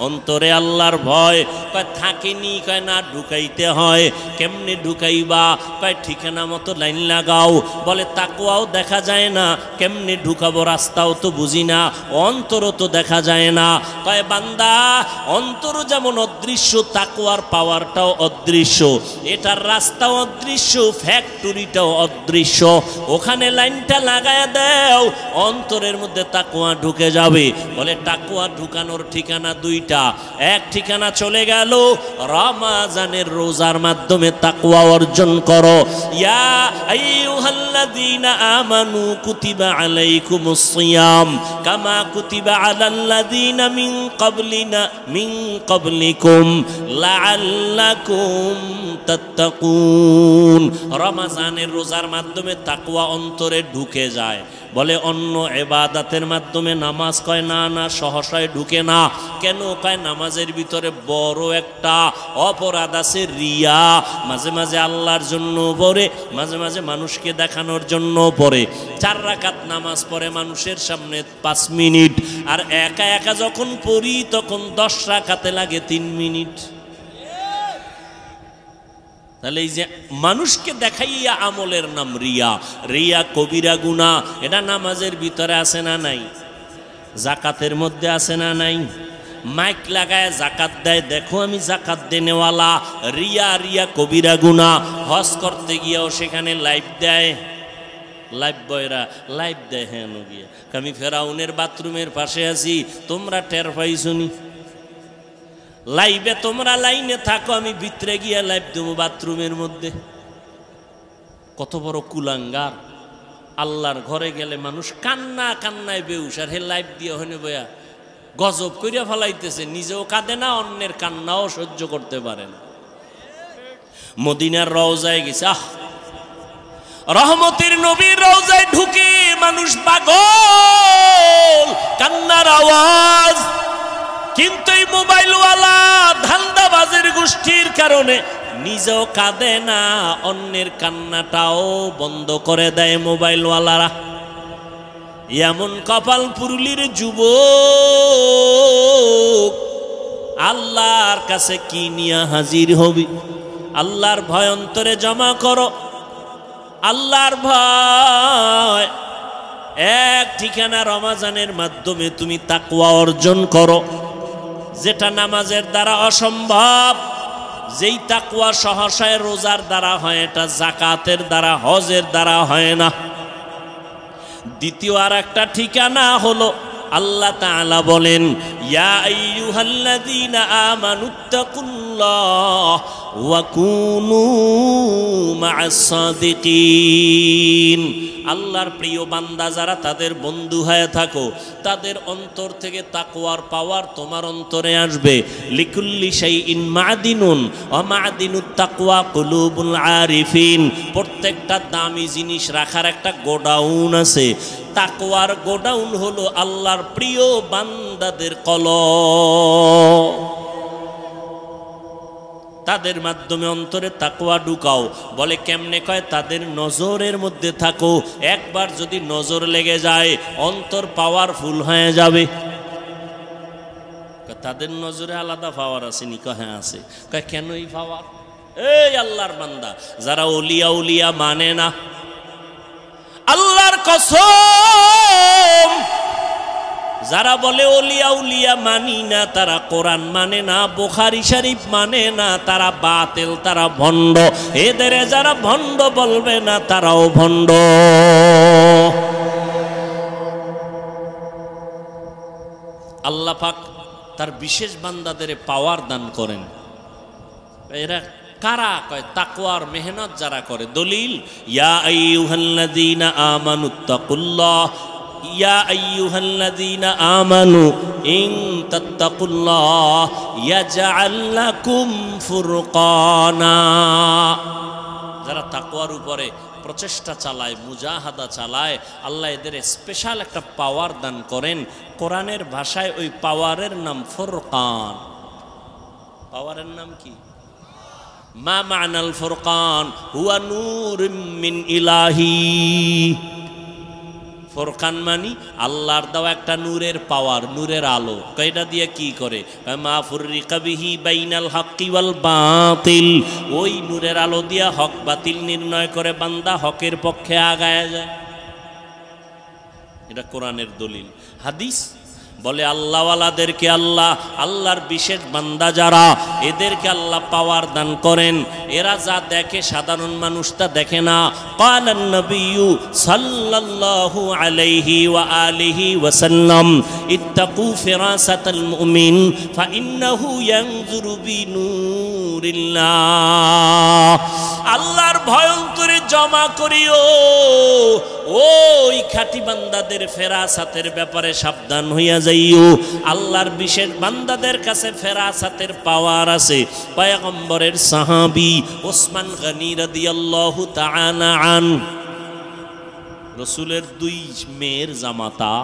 অন্তরে আল্লাহর ভয়। কয় থাকেনি, কয় না, ঢুকাইতে হয়। কেমনে ঢুকাইবা? কয় ঠিকানা মতো লাইন লাগাও। বলে তাকওয়াও দেখা যায় না, কেমনে ঢুকাবো? রাস্তাও তো বুঝি না, অন্তরও তো দেখা যায় না। কয় বান্দা, অন্তর যেমন অদৃশ্য, তাকওয়ার পাওয়ারটাও অদৃশ্য। এটার রাস্তাও অদৃশ্য, ফ্যাক্টরিটাও অদৃশ্য। ওখানে লাইনটা লাগায় দাও, অন্তরের মধ্যে তাকওয়া ঢুকে যাবে। বলে তাকওয়া ঢুকানোর ঠিকানা দুইটা। এক ঠিকানা চলে গেল, রমজানের রোজার মাধ্যমে তাকওয়া অর্জন করো। ইয়া আইয়ুহাল্লাযীনা আমানু কুতিবা আলাইকুমুস সিয়াম কামা কুতিবা আলাল্লাযীনা মিন ক্বাবলিকুম লাআল্লাকুম তাত্তাকুন। রমজানের রোজার মাধ্যমে তাকওয়া অন্তরে ঢুকে যায়। বলে অন্য ইবাদতের মাধ্যমে নামাজ, কয় না না, সহসায় ঢুকে না। কেন? কয় নামাজের ভিতরে বড় একটা অপরাধ আছে, রিয়া। মাঝে মাঝে আল্লাহর জন্য পড়ে, মাঝে মাঝে মানুষকে দেখানোর জন্য পড়ে। 4 রাকাত নামাজ পড়ে মানুষের সামনে 5 মিনিট, আর একা একা যখন পড়ি তখন 10 রাকাতে লাগে 3 মিনিট। তাহলে এই যে মানুষকে দেখাইয়া আমলের নাম রিয়া। রিয়া কবিরা গুনাহ। এটা নামাজের ভিতরে আছে না নাই? জাকাতের মধ্যে আছে না নাই? মাইক লাগায় জাকাত দেয়, দেখো আমি জাকাত দেনেওয়ালা। রিয়া, রিয়া কবিরা গুনাহ। হজ করতে গিয়েও সেখানে লাইভ দেয়, লাইভ বয়রা লাইভ দেয়। হ্যাঁ গিয়া আমি ফেরাউনের বাথরুমের পাশে আছি, তোমরা টের পাইছনি? লাইভে তোমরা লাইনে থাকো, আমি ভিতরে গিয়া লাইভ দেবো বাথরুমের মধ্যে। কত বড় কুলাঙ্গার! আল্লাহর ঘরে গেলে মানুষ কান্না কান্নায় বেউস, আর হে লাইভ দিয়ে হইনে বয়া গজব করিয়া ফেলাইতেছে। নিজেও কাঁদে না, অন্যের কান্নাও সহ্য করতে পারে না। মদিনার রওজায় গেছে, আহ রহমতের নবীর রওজায় ঢুকে মানুষ পাগল, কান্নার আওয়াজ। কিন্তু এই মোবাইলওয়ালা ধান্দাবাজের গোষ্ঠীর কারণে নিজেও কাঁদে না, অন্যের কান্নাটাও বন্ধ করে দেয় মোবাইলওয়ালারা। এমন কপাল পুরুলির যুবক আল্লাহর কাছে কি নিয়ে হাজির হবি? আল্লাহর ভয় অন্তরে জমা করো। আল্লাহর ভয় এক ঠিকানা, রমজানের মাধ্যমে তুমি তাকওয়া অর্জন করো, যেটা নামাজের দ্বারা অসম্ভব। যেই তাকওয়া সহসায় রোজার দ্বারা হয়, এটা যাকাতের দ্বারা, হজের দ্বারা হয় না। দ্বিতীয় আর একটা ঠিকানা হলো আল্লাহ তাআলা বলেন ইয়া আইয়ুহাল্লাযীনা আমানুত্তাকুল্লাহ ওয়া কুনু মা'আস সাদিকিন। আল্লাহর প্রিয় বান্দা যারা, তাদের বন্ধু হয়ে থাকো, তাদের অন্তর থেকে তাকওয়ার পাওয়ার তোমার অন্তরে আসবে। লিকুল্লি শাইইন মা'দিনুন ওয়া মা'দিনুত তাকওয়া কুলুবুল আরিফিন। প্রত্যেকটা দামি জিনিস রাখার একটা গোডাউন আছে। তাকওয়ার গোডাউন হলো আল্লাহর প্রিয় বান্দাদের কলব। তাদের মাধ্যমে অন্তরে তাকওয়া ঢুকাও। বলে কেমনে? কয় তাদের নজরের মধ্যে থাকো। একবার যদি নজর লেগে যায়, অন্তর পাওয়ারফুল হয়ে যাবে। তাদের নজরে আলাদা পাওয়ার আছে নি? হ্যাঁ আছে। কয় কেন এই পাওয়ার? এই আল্লাহর বান্দা যারা ওলিয়া উলিয়া মানে না, আল্লাহর কসম, যারা বলে ওলিয়া উলিয়া মানি না, তারা কোরআন মানে না, বুখারী শরীফ মানে না, তারা বাতিল, তারা ভণ্ড। এদের যারা ভণ্ড বলবে না, তারাও ভণ্ড। আল্লাহ পাক তার বিশেষ বান্দাদের পাওয়ার দান করেন। এরা কারা? কয় তাকওয়ার মেহনত যারা করে। দলিল, ইয়া আইয়ুহাল্লাযীনা আমানুত্তাকুল্লাহ, ইয়া আইয়ুহাল্লাযীনা আমানু ইন তাত্তাকুল্লাহ ইয়াজআল লাকুম ফুরকানা। যারা তাকওয়ার উপরে প্রচেষ্টা চালায়, মুজাহাদা চালায়, আল্লাহ এদের স্পেশাল একটা পাওয়ার দান করেন। কোরআনের ভাষায় ওই পাওয়ারের নাম ফুরকান। পাওয়ারের নাম কি? মা মা'নাল ফুরকান? হুয়া নূরুম মিন ইলাহি। ফুরকান মানি আল্লাহর দেওয়া একটা নূরের পাওয়ার, নূরের আলো। কয়টা দিয়ে কি করে? মা ফুররিকা বিহি বাইনাল হাক্কি ওয়াল বাতিল। ওই নূরের আলো দিয়া হক বাতিল নির্ণয় করে বান্দা হকের পক্ষে আগায় যায়। এটা কোরআনের দলিল। হাদিস বলে আল্লাহওয়ালাদেরকে আল্লাহ, আল্লাহর বিশেষ বান্দা যারা, এদেরকে আল্লাহ পাওয়ার দান করেন। এরা যা দেখে সাধারণ মানুষ তা দেখে না। ক্বালান নবিয়্যু সাল্লাল্লাহু আলাইহি ওয়া আলিহি ওয়া সাল্লাম ইত্তাকু ফিরাসাতাল মুমিন ফাইন্নাহু ইয়ানজুরু বিনূরিল্লাহ। আল্লাহর ভয় অন্তরে জমা করিও। ওই খাঁটি বান্দাদের ফেরাসাতের ব্যাপারে সাবধান হইয়া যাইও। আল্লাহর বিশেষ বান্দাদের কাছে ফেরাসাতের পাওয়ার আছে। পয়গম্বরের সাহাবী ওসমান গনি রাদিয়াল্লাহু তাআলা আন, রাসূলের দুই মেয়ের জামাতা,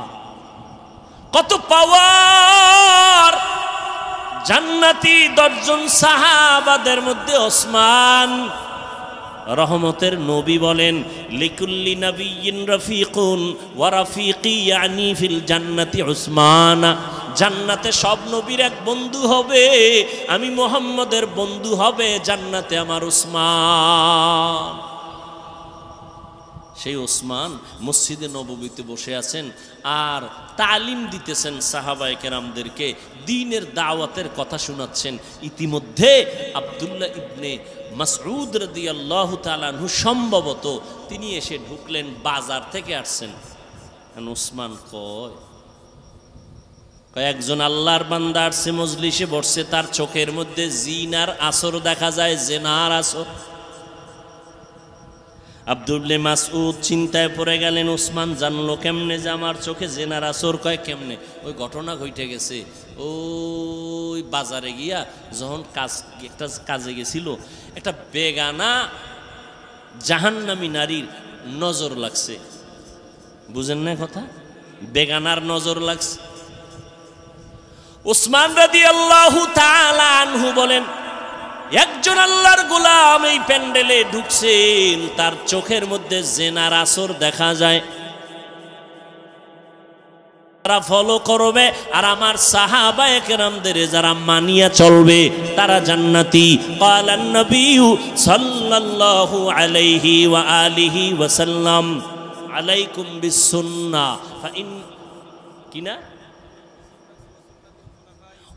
কত পাওয়ার! জান্নাতি 10 জন সাহাবাদের মধ্যে ওসমান রহমতের নবী বলেন, লিকুল্লি নবিয়্যিন রাফিকুন ওয়া রাফিকি ইয়ানি ফিল জান্নাতি উসমান। জান্নাতে সব নবীর এক বন্ধু হবে, আমি মুহাম্মদের বন্ধু হবে জান্নাতে আমার উসমান। সেই ওসমান মসজিদে নববীতে বসে আছেন আর তালিম দিতেছেন সাহাবায়ে কেরামদেরকে, দ্বীনের দাওয়াতের কথা শোনাচ্ছেন। ইতিমধ্যে আব্দুল্লাহ ইবনে মাসউদ রাদিয়াল্লাহু তাআলা আনহু সম্ভবত তিনি এসে ঢুকলেন, বাজার থেকে আসছেন। ওসমান কয়েকজন আল্লাহর বান্দা আসছে, মজলিসে বসছে, তার চোখের মধ্যে জিনার আসর দেখা যায়, জেনার আসর। আব্দুল্লাহ মাসউদ চিন্তায় পড়ে গেলেন, ওসমান জানলো কেমনে যে আমার চোখে জেনার আসর? কয় কেমনে? ওই ঘটনা ঘটে গেছে, ওই বাজারে গিয়া যখন একটা কাজে গেছিল, একটা বেগানা জাহান্নামী নারীর নজর লাগছে। বুঝেন না কথা? বেগানার নজর লাগছে। ওসমান রাদিয়াল্লাহু তাআলা আনহু বলেন, একজন আল্লাহর গোলাম এই প্যান্ডেলে ঢুকছেন, তার চোখের মধ্যে জেনার আসর দেখা যায়। তারা ফলো করবে আর আমার সাহাবায়ে কেরামদের যারা মানিয়া চলবে তারা জান্নাতি। ক্বালান নবিয়্যু সাল্লাল্লাহু আলাইহি ওয়া আলিহি ওয়া সাল্লাম আলাইকুম বিসুন্নাহ ফাইন কিনা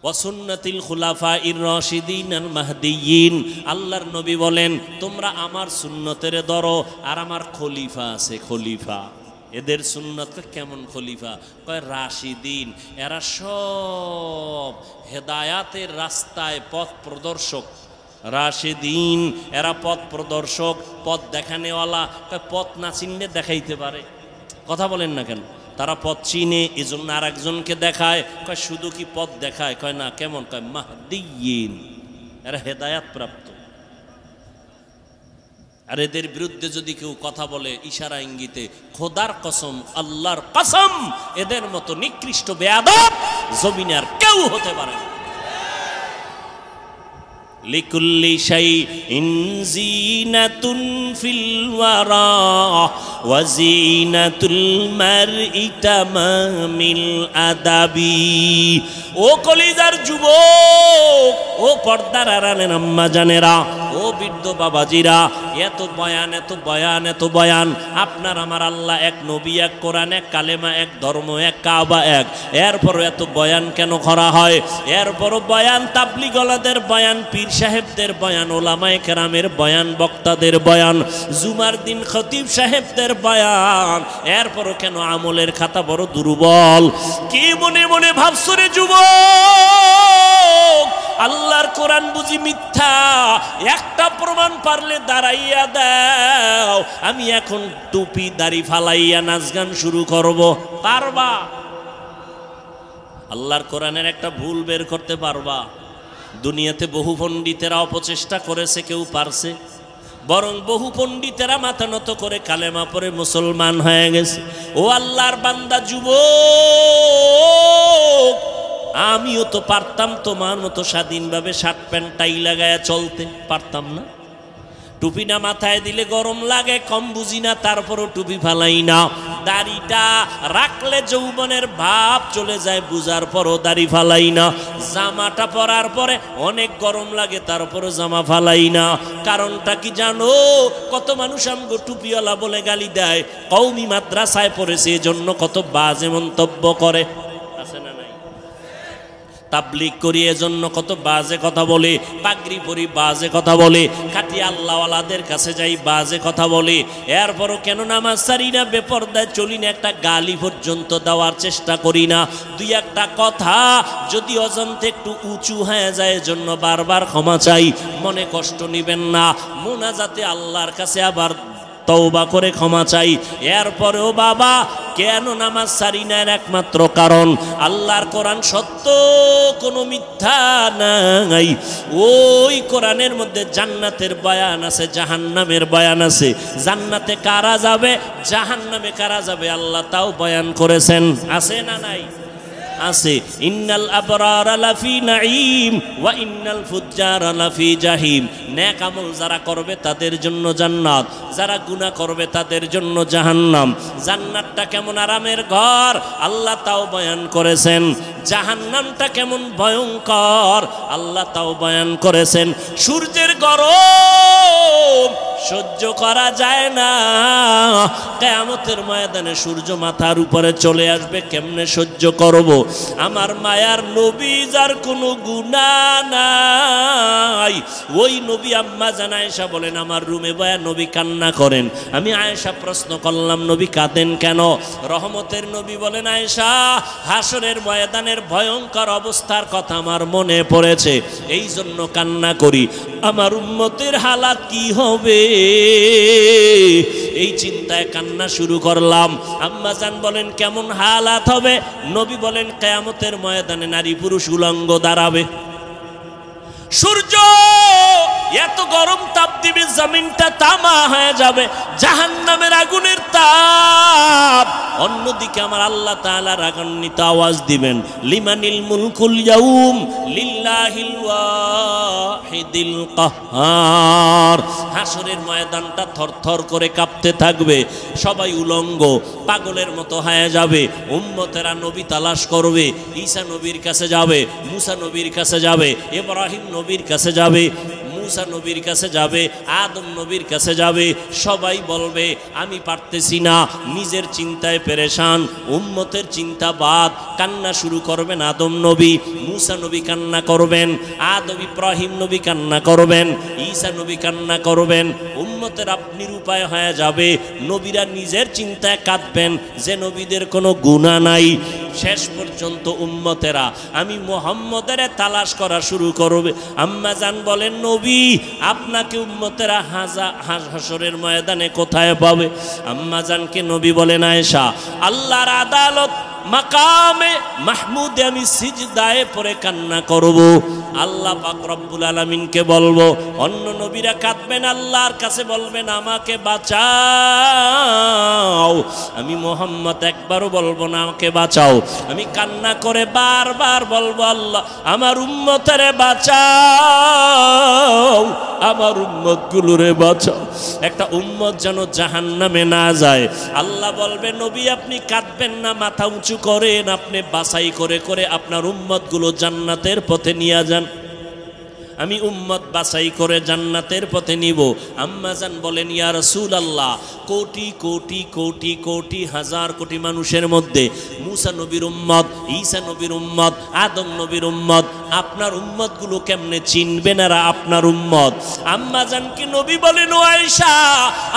ওয়াসুন্নাতিল খুলাফাইর রাশিদিনাল মাহদিয়্যিন। আল্লাহর নবী বলেন, তোমরা আমার সুন্নতের ধরো, আর আমার খলিফা আছে, খলিফা। এদের সুন্নত কেমন খলিফা? কয় রাশিদিন, এরা সব হেদায়াতের রাস্তায় পথ প্রদর্শক। রাশিদিন, এরা পথ প্রদর্শক, পথ দেখানেওয়ালা। কয় পথ না চিনলে দেখাইতে পারে? কথা বলেন না কেন? তারা পথ চিনে, এজন্য আর একজনকে দেখায়। কয় শুধু কি পথ দেখায়? কয় না। কেমন? কয় মাহদিয়্যিন, এরা হেদায়াত প্রাপ্ত। আর এদের বিরুদ্ধে যদি কেউ কথা বলে ইশারা ইঙ্গিতে, খোদার কসম, আল্লাহর কসম, এদের মতো নিকৃষ্ট বেয়াদব জমিনে আর কেউ হতে পারে না। লিকুল্লি শাইইন যিনাতুন ফিল ওয়ারা ওয়া যিনাতুল মারই তামামিল আদাবি। ও কলিজার যুবক, ও পর্দার আড়ালের আম্মা জানেরা, ও বৃদ্ধ বাবাজিরা, এত বয়ান এত বয়ান এত বয়ান। আপনার আমার আল্লাহ এক, নবী এক, কোরআন এক, কালেমা এক, ধর্ম এক, কাবা এক, এরপরও এত বয়ান কেন করা হয়? এরপরও বয়ান তাবলিগলাদের বয়ান, পীর সাহেবদের বয়ান, ওলামায়ে কেরামের বয়ান, বক্তাদের বয়ান, জুমার দিন খতিব সাহেবদের বয়ান, এরপরও কেন আমলের খাতা বড় দুর্বল? কি মনে মনে ভাবছো রে যুবক? আল্লাহর কোরআন বুঝি মিথ্যা? একটা প্রমাণ পারলে দাঁড়াইয়া দাও, আমি এখন টুপি দাড়ি ফালাইয়া নাচ গান শুরু করব। পারবা? আল্লাহর কোরআনের একটা ভুল বের করতে পারবা? দুনিয়াতে বহু পণ্ডিতেরা অপচেষ্টা করেছে, কেউ পারছে? বরং বহু পণ্ডিতেরা মাথা নত করে কালেমা পড়ে মুসলমান হয়ে গেছে। ও আল্লাহর বান্দা যুবক, আমিও তো পারতাম তোমার মতো স্বাধীনভাবে শার্ট প্যান্ট টাই লাগায়া চলতে, পারতাম না? টুপি না মাথায় দিলে গরম লাগে, কম বুঝি না, তারপরও টুপি ফালাই না। দাড়িটা রাখলে যৌবনের ভাব চলে যায়, বুঝার পরও দাড়ি ফালাই না। জামাটা পরার পরে অনেক গরম লাগে, তারপরও জামা ফালাই না। কারণটা কি জানো? কত মানুষ আমগো টুপিওয়ালা বলে গালি দেয়, কওমি মাদ্রাসায় পড়েছে এজন্য কত বাজে মন্তব্য করে, আছে না? তাবলিগ করি এজন্য কত বাজে কথা বলে, পাগড়ি পরি বাজে কথা বলে, খাটি আল্লাহওয়ালাদের কাছে যাই বাজে কথা বলে, এরপরও কেন নামাজ ছাড়ি না, বেপরদায় চলি না, একটা গালি পর্যন্ত দেওয়ার চেষ্টা করি না। দুই একটা কথা যদি অজান্তে একটু উঁচু হয়ে যায় এজন্য বারবার ক্ষমা চাই, মনে কষ্ট নিবেন না। মোনাজাতে আল্লাহর কাছে আবার তওবা করে ক্ষমা চাই। এরপরেও বাবা কেন নামাজ ছাড়ি না? একমাত্র কারণ আল্লাহর কোরআন সত্য, কোনো মিথ্যা নাই। ওই কোরআনের মধ্যে জান্নাতের বয়ান আছে, জাহান্নামের বয়ান আছে। জান্নাতে কারা যাবে, জাহান্নামে কারা যাবে, আল্লাহ তাও বয়ান করেছেন, আছে না নাই? আছে। ইন্নাল আবরারা লাফি নাঈম ওয়া ইন্নাল ফুজ্জারা লাফি জাহিম। নেক আমল যারা করবে তাদের জন্য জান্নাত, যারা গুনাহ করবে তাদের জন্য জাহান্নাম। জান্নাতটা কেমন আরামের ঘর আল্লাহ তাও বয়ান করেছেন, জাহান্নামটা কেমন ভয়ঙ্কর আল্লাহ তাও বয়ান করেছেন। সূর্যের গরম সহ্য করা যায় না, কিয়ামতের ময়দানে সূর্য মাথার উপরে চলে আসবে, কেমনে সহ্য করব? আমার মায়ার নবী যার কোনো গুনাহ নাই, ওই নবী আম্মা জান আয়েশা বলেন আমার রুমে বয়া নবী কান্না করেন। আমি আয়েশা প্রশ্ন করলাম নবী কাঁদেন কেন? রহমতের নবী বলেন আয়েশা হাসরের ময়দানের ভয়ঙ্কর অবস্থার কথা আমার মনে পড়েছে, এই জন্য কান্না করি। আমার উম্মতের হালাত কি হবে এই চিন্তায় কান্না শুরু করলাম। আম্মা জান বলেন কেমন হালাত হবে? নবী বলেন কিয়ামতের ময়দানে নারী পুরুষ উলঙ্গ দাঁড়াবে, সূর্য এত গরম তাপ দিবে জমিনটা তামা হয়ে যাবে, জাহান্নামের আগুনের তাপ। অন্যদিকে আমার আল্লাহ তাআলা রাগান্বিত আওয়াজ দিবেন লিমানিল মুলকুল ইয়াউম লিল্লাহিল ওয়াহিদিল কাহ্হার। হাসরের ময়দানটা থরথর করে কাঁপতে থাকবে, সবাই উলঙ্গ পাগলের মতো হয়ে যাবে। উম্মতেরা নবী তালাশ করবে, ঈসা নবীর কাছে যাবে, মুসা নবীর কাছে যাবে, ইব্রাহিম নবীর কাছে যাবে, মুসা নবীর কাছে যাবে, আদম নবীর কাছে যাবে। সবাই বলবে আমি পারতেছি না, নিজের চিন্তায় পেরেশান, উম্মতের চিন্তা বাদ। কান্না শুরু করবেন আদম নবী, মুসা নবী কান্না করবেন, আদম ইব্রাহিম নবী কান্না করবেন, ঈসা নবী কান্না করবেন। উম্মতের আপনি উপায় হয়ে যাবে, নবীরা নিজের চিন্তায় কাঁদবেন যে নবীদের কোনো গুনাহ নাই। শেষ পর্যন্ত উম্মতেরা আমি মুহাম্মদের তালাশ করা শুরু করবে। আম্মা জান বলেন নবী আপনাকে উম্মতেরা হাসরের ময়দানে কোথায় পাবে? আম্মা জানকে নবী বলেন আয়েশা আল্লাহর আদালত মাকামে মাহমুদে আমি সিজদায়ে পড়ে কান্না করব, আল্লাহ পাক রব্বুল আলামিনকে বলবো। অন্য নবীরা কাঁদবেন, আল্লাহর কাছে বলবেন আমাকে বাঁচাও। আমি মুহাম্মদ একবারও বলবো না আমাকে বাঁচাও, আমি কান্না করে বারবার বলবো, আল্লাহ আমার উম্মতেরে বাঁচাও, আমার উম্মতগুলোরে বাঁচাও। একটা উম্মত যেন জাহান্নামে না যায়। আল্লাহ বলবে, নবী আপনি কাঁদবেন না, মাথা উঁচু করেন, আপনি বাছাই করে করে আপনার উম্মতগুলো জান্নাতের পথে নিয়ে যান। আমি উম্মত বাছাই করে জান্নাতের পথে নিব। আম্মাজান বলেন, ইয়া রাসূলুল্লাহ, কোটি কোটি কোটি কোটি হাজার কোটি মানুষের মধ্যে মুসা নবীর উম্মত, ঈসা নবীর উম্মত, আদম নবীর উম্মত, আপনার উম্মতগুলো কেমনে চিনবেন এরা আপনার উম্মত? আম্মাজান কি নবী বলেন, ও আয়েশা,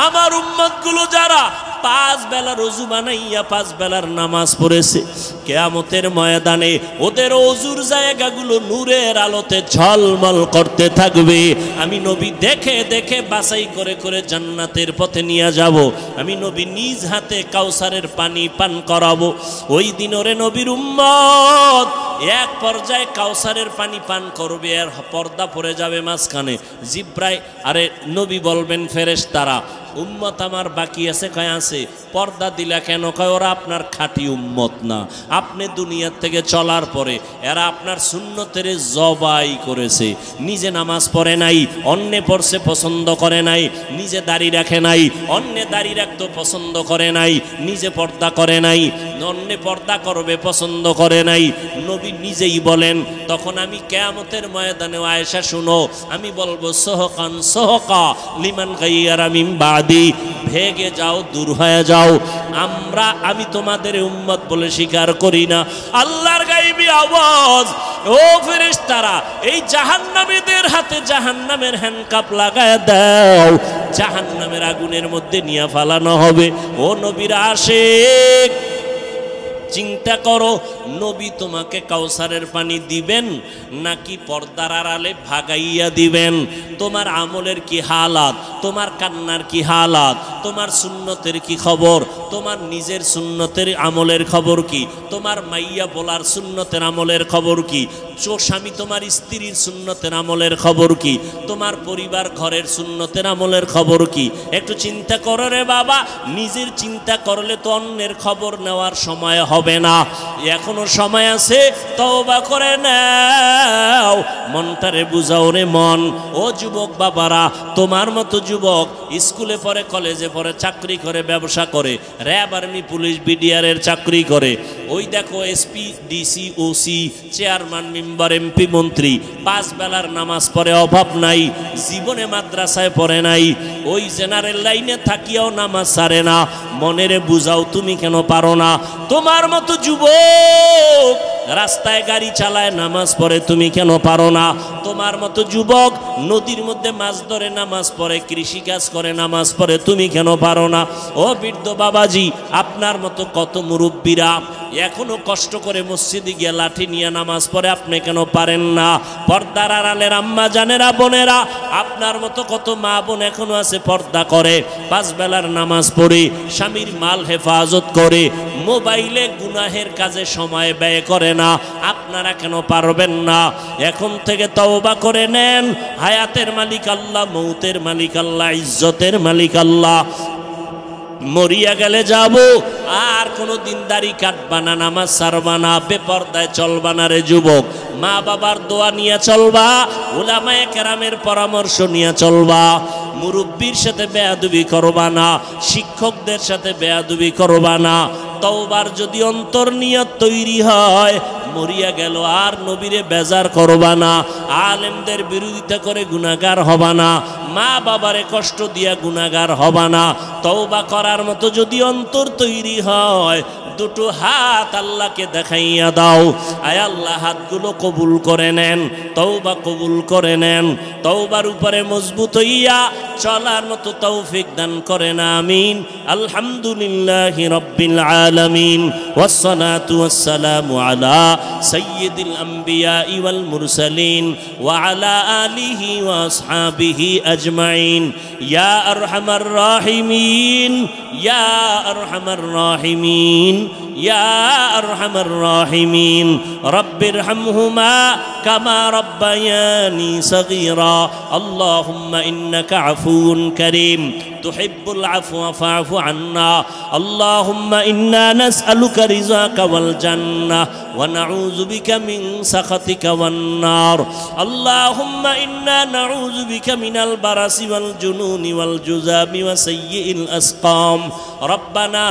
আমার উম্মতগুলো যারা 5 বেলা রোজু বানাইয়া 5 বেলার নামাজ পড়েছে, কিয়ামতের ময়দানে ওদের ওযুর জায়গাগুলো নূরের আলোতে ঝলমল করতে থাকবে। আমি নবী দেখে দেখে বাছাই করে করে জান্নাতের পথে নিয়ে যাব। আমি নবী নিজ হাতে কাউসারের পানি পান করাবো। ওই দিন ওরে নবীর উম্মত এক পর্যায়ে কাউসারের পানি পান করবে, আর পর্দা পড়ে যাবে মাঝখানে। জিব্রাইল, আরে নবী বলবেন, ফেরেশতারা, উম্মত আমার বাকি আছে, কয় আছে। পর্দা দিলা কেন? কয় ওরা আপনার খাঁটি উম্মত না। আপনি দুনিয়ার থেকে চলার পরে এরা আপনার সুন্নতের জবাই করেছে। নিজে নামাজ পড়ে নাই, অন্যে পড়ছে পছন্দ করে নাই। নিজে দাড়ি রাখে নাই, অন্যে দাড়ি রাখতে পছন্দ করে নাই। নিজে পর্দা করে নাই, অন্যে পর্দা করবে পছন্দ করে নাই। নবী নিজেই বলেন, তখন আমি কিয়ামতের ময়দানে, আয়েশা শুনো, আমি বলবো, সোহকান সোহকা লিমান গাইয়ারা মিন বাদি, ভেগে যাও, দূর হয়ে যাও। আমি তোমাদের উম্মত বলে স্বীকার করি না। আল্লাহর গায়বী আওয়াজ, ও ফেরেশতারা, এই জাহান্নামীদের হাতে জাহান্নামের হ্যান্ডকাপ লাগায় দাও, জাহান্নামের আগুনের মধ্যে নিয়ে ফালানো হবে। ও নবীর আশিক, চিন্তা করো, নবী তোমাকে কাউসারের পানি দিবেন নাকি পর্দার আড়ালে ভাগাইয়া দিবেন? তোমার আমলের কি হালাত, তোমার কান্নার কি হালাত, তোমার সুন্নতের কি খবর, তোমার নিজের সুন্নতের আমলের খবর কি, তোমার মাইয়া বলার সুন্নতের আমলের খবর কি, স্বামী তোমার স্ত্রীর সুন্নতের আমলের খবর কি, তোমার পরিবার ঘরের সুন্নতের আমলের খবর কি? একটু চিন্তা করো রে বাবা। নিজের চিন্তা করলে তো অন্যের খবর নেওয়ার সময় হবে না। এখনো সময় আছে, তওবা করে নাও, মনটারে বুঝাও রে মন। ও যুবক বাবারা, তোমার মতো যুবক স্কুলে পড়ে, কলেজে পড়ে, চাকরি করে, ব্যবসা করে, র্যাব, আর্মি, পুলিশ, বিডিআরের চাকরি করে, ওই দেখো SP, DC, OC, chairman, member, MP, মন্ত্রী, 5 বেলার নামাজ পড়ে, অভাব নাই। জীবনে মাদ্রাসায় পড়ে নাই, ওই জেনারেল লাইনে থাকিয়াও নামাজ ছাড়ে না। মনেরে বুঝাও, তুমি কেন পারো না? তোমার মতো যুবক রাস্তায় গাড়ি চালায়, নামাজ পড়ে, তুমি কেন পারো না? তোমার মতো যুবক নদীর মধ্যে মাছ ধরে নামাজ পড়ে, কৃষিকাজ করে নামাজ পড়ে, তুমি কেন পারো না? ও বৃদ্ধ বাবাজি, আপনার মতো কত মুরব্বীরা এখনো কষ্ট করে মসজিদে গিয়ে লাঠি নিয়ে নামাজ পড়ে, আপনি কেন পারেন না? পর্দার আড়ালের আম্মা জানেরা, বোনেরা, আপনার মতো কত মা বোন এখনো আছে পর্দা করে, 5 বেলার নামাজ পড়ে, স্বামীর মাল হেফাজত করে, মোবাইলে গুনাহের কাজে সময় ব্যয় করে না। আপনারা কেন পারবেন না? এখন থেকে তওবা করে নেন। হায়াতের মালিক আল্লাহ, মৌতের মালিক আল্লাহ, ইজ্জতের মালিক আল্লাহ। মরিয়া গেলে যাব, আর কোনো দিনদারি কাটবা না, নামাজ ছাড়বা না, বেপরদায় চলবা না রে যুবক। মা বাবার দোয়া নিয়ে চলবা, উলামায়ে কেরামের পরামর্শ নিয়ে চলবা। মুরব্বির সাথে বেয়াদবি করবা না, শিক্ষকদের সাথে বেয়াদবি করবা না। তওবার যদি অন্তর নিয়ত তৈরি হয়, মরিয়া গেল আর নবীরে বেজার করবা না, আলেমদের বিরোধিতা করে গুনাহগার হবা না, মা বাবারে কষ্ট দিয়া গুনাহগার হবা না। তওবা করার মতো যদি অন্তর তৈরি হয়, দুটো হাত আল্লাহকে দেখাইয়া দাও। আয় আল্লাহ, হাতগুলো কবুল করে নেন, তওবা কবুল করে নেন। তওবার উপরে মজবুত হইয়া চলার মতো তৌফিক দান করেন, আমিন। আলহামদুলিল্লাহি রাব্বিল আলামিন, ওয়াসসালাতু ওয়াসসালামু আলা সাইয়্যিদিল আম্বিয়া ওয়াল মুরসালিন ওয়া আলা আলিহি ওয়া আসহাবিহি আজমাইন। ইয়া আরহামার রাহিমিন, ইয়া আরহামার রাহিমিন, ইয়া আরহামার রাহিমিন। রব্বিরহামহুমা কামা রব্বায়ানি সগীরা। আল্লাহুম্মা ইন্নাকা আফুউন কারীম তুহিব্বুল আফওয়া ফা'ফু আন্না আল্লাহুম্মা ইন্না নাসআলুকা রিযাকা ওয়াল জান্নাহ ওয়া নাউযু বিকা মিন সাখাতিকা ওয়ান নার আল্লাহুম্মা ইন্না নাউযু বিকা মিনাল বারাসি ওয়াল জুনুনি ওয়াল জুযামি ওয়া সাইয়্যিল আসকাম রব্বানা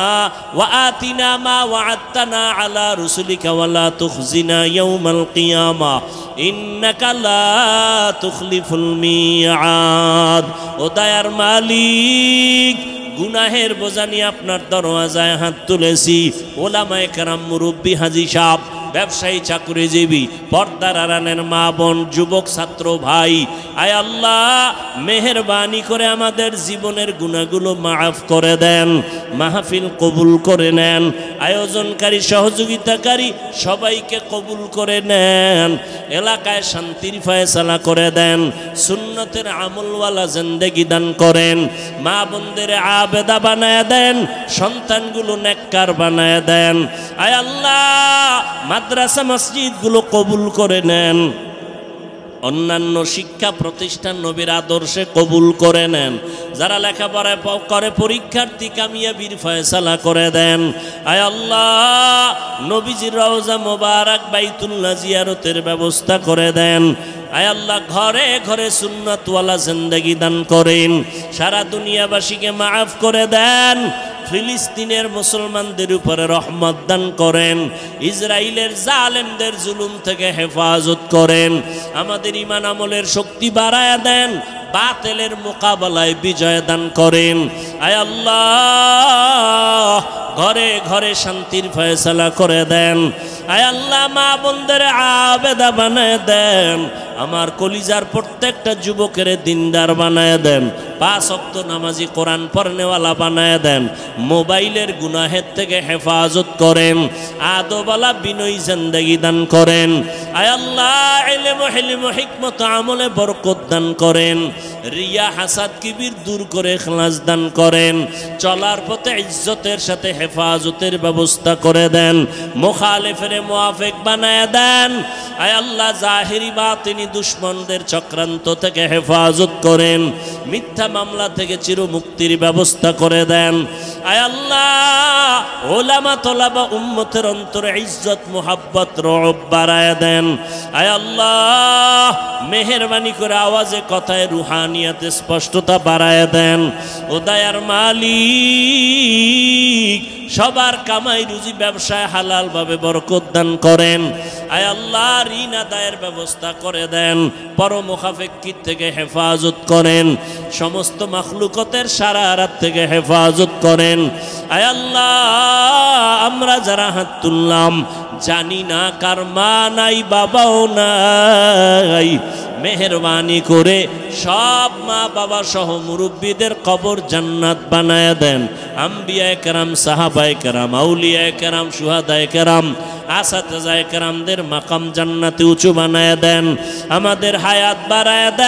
ওয়া আতিনা মা ওয়া'আদতানা আলা রুসুলিকা ওয়া লা তুখজিনা ইয়াওমাল কিয়ামা ইন্নাকা লা তুখলিফুল মিআদ। ও দয়ার মালিক, গুনাহের বোঝা নিয়ে আপনার দরওয়াজায় হাত তুলেছি। ওলামায়ে কেরাম, মুরব্বী, হাজী সাহেব, ব্যবসায়ী, চাকরিজীবী, পর্দার আড়ালের মা বোন, যুবক, ছাত্র ভাই, আয় আল্লাহ মেহেরবানি করে আমাদের জীবনের গুনাহগুলো মাফ করে দেন, মাহফিল কবুল করে নেন, আয়োজনকারী, সহযোগিতাকারী সবাইকে কবুল করে নেন, এলাকায় শান্তির ফয়সালা করে দেন, সুন্নতের আমলওয়ালা জিন্দেগি দান করেন, মা বোনদের আবেদা বানায় দেন, সন্তানগুলো নেককার বানায় দেন। আয় আল্লাহ মাদ্রাসা মসজিদগুলো কবুল করে নেন, অন্যান্য শিক্ষা প্রতিষ্ঠান নবীর আদর্শে কবুল করে নেন, যারা লেখাপড়া করে পরীক্ষার্থী কামিয়াবির ফয়সালা করে দেন। আয় আল্লাহ নবীজির রওজা মোবারক বাইতুল্লাহ জিয়ারতের ব্যবস্থা করে দেন। আয় আল্লাহ ঘরে ঘরে সুন্নাতওয়ালা জিন্দেগি দান করেন, সারা দুনিয়াবাসীকে মাফ করে দেন, ফিলিস্তিনের মুসলমানদের উপরে রহমত দান করেন, ইসরায়েলের জালেমদের জুলুম থেকে হেফাজত করেন, আমাদের ঈমান আমলের শক্তি বাড়ায়া দেন, বাতিলের মোকাবেলায় বিজয় দান করেন। আয় আল্লাহ ঘরে ঘরে শান্তির ফয়সালা করে দেন। আয় আল্লাহ মা বোনদের আবেদা বানায় দেন, আমার কলিজার প্রত্যেকটা যুবকের দিনদার বানায় দেন, 5 ওয়াক্ত নামাজি, কোরআন পড়নেওয়ালা বানায় দেন, মোবাইলের গুনাহের থেকে হেফাজত করেন, আদবওয়ালা বিনয়ী জিন্দেগি দান করেন। আয় আল্লাহ ইলম, হিলম, হিকমত, আমলে বরকত দান করেন, রিয়া, হাসাদ, কিবির দূর করে ইখলাস দান করেন, চলার পথে ইজ্জতের সাথে হেফাজতের ব্যবস্থা করে দেন, মুখালিফের মুওয়াফিক বানায় দেন। আয় আল্লাহ জাহিরি বাতিনি দুশমনদের চক্রান্ত থেকে হেফাজত করেন, মিথ্যা মামলা থেকে চিরমুক্তির ব্যবস্থা করে দেন। আয় আল্লাহ ওলামা তোলাবা উম্মতের অন্তরে ইজ্জত, মুহাব্বত, রব বাড়ায় দেন। আয় আল্লাহ মেহেরবানি করে আওয়াজে কথায় রুহানিয়াতে স্পষ্টতা বাড়ায় দেন। ও দয়ার মালিক সবার কামাই রুজি ব্যবসায় হালাল ভাবে বরকত দান করেন। আয় আল্লাহ ঋণ আদায়ের ব্যবস্থা করে দেন, পরমুখাফেক্ষির থেকে হেফাজত করেন, সমস্ত মাখলুকতের শারারাত থেকে হেফাজত করেন। আয় আল্লাহ আমরা যারা হাত তুললাম জানি না কার মা নাই, বাবাও নাই, মেহেরবানি করে সব মা বাবা সহ মুরব্বীদের কবর জান্নাত বানায় দেন। আম্বিয়ায়ে কেরাম, সাহাবায়ে কেরাম, আউলিয়ায়ে কেরাম, শুহাদায়ে কেরাম, আসাতেজায়ে কেরামদের মাকাম জান্নাতে উঁচু বানায় দেন, আমাদের হায়াত বাড়ায় দেন।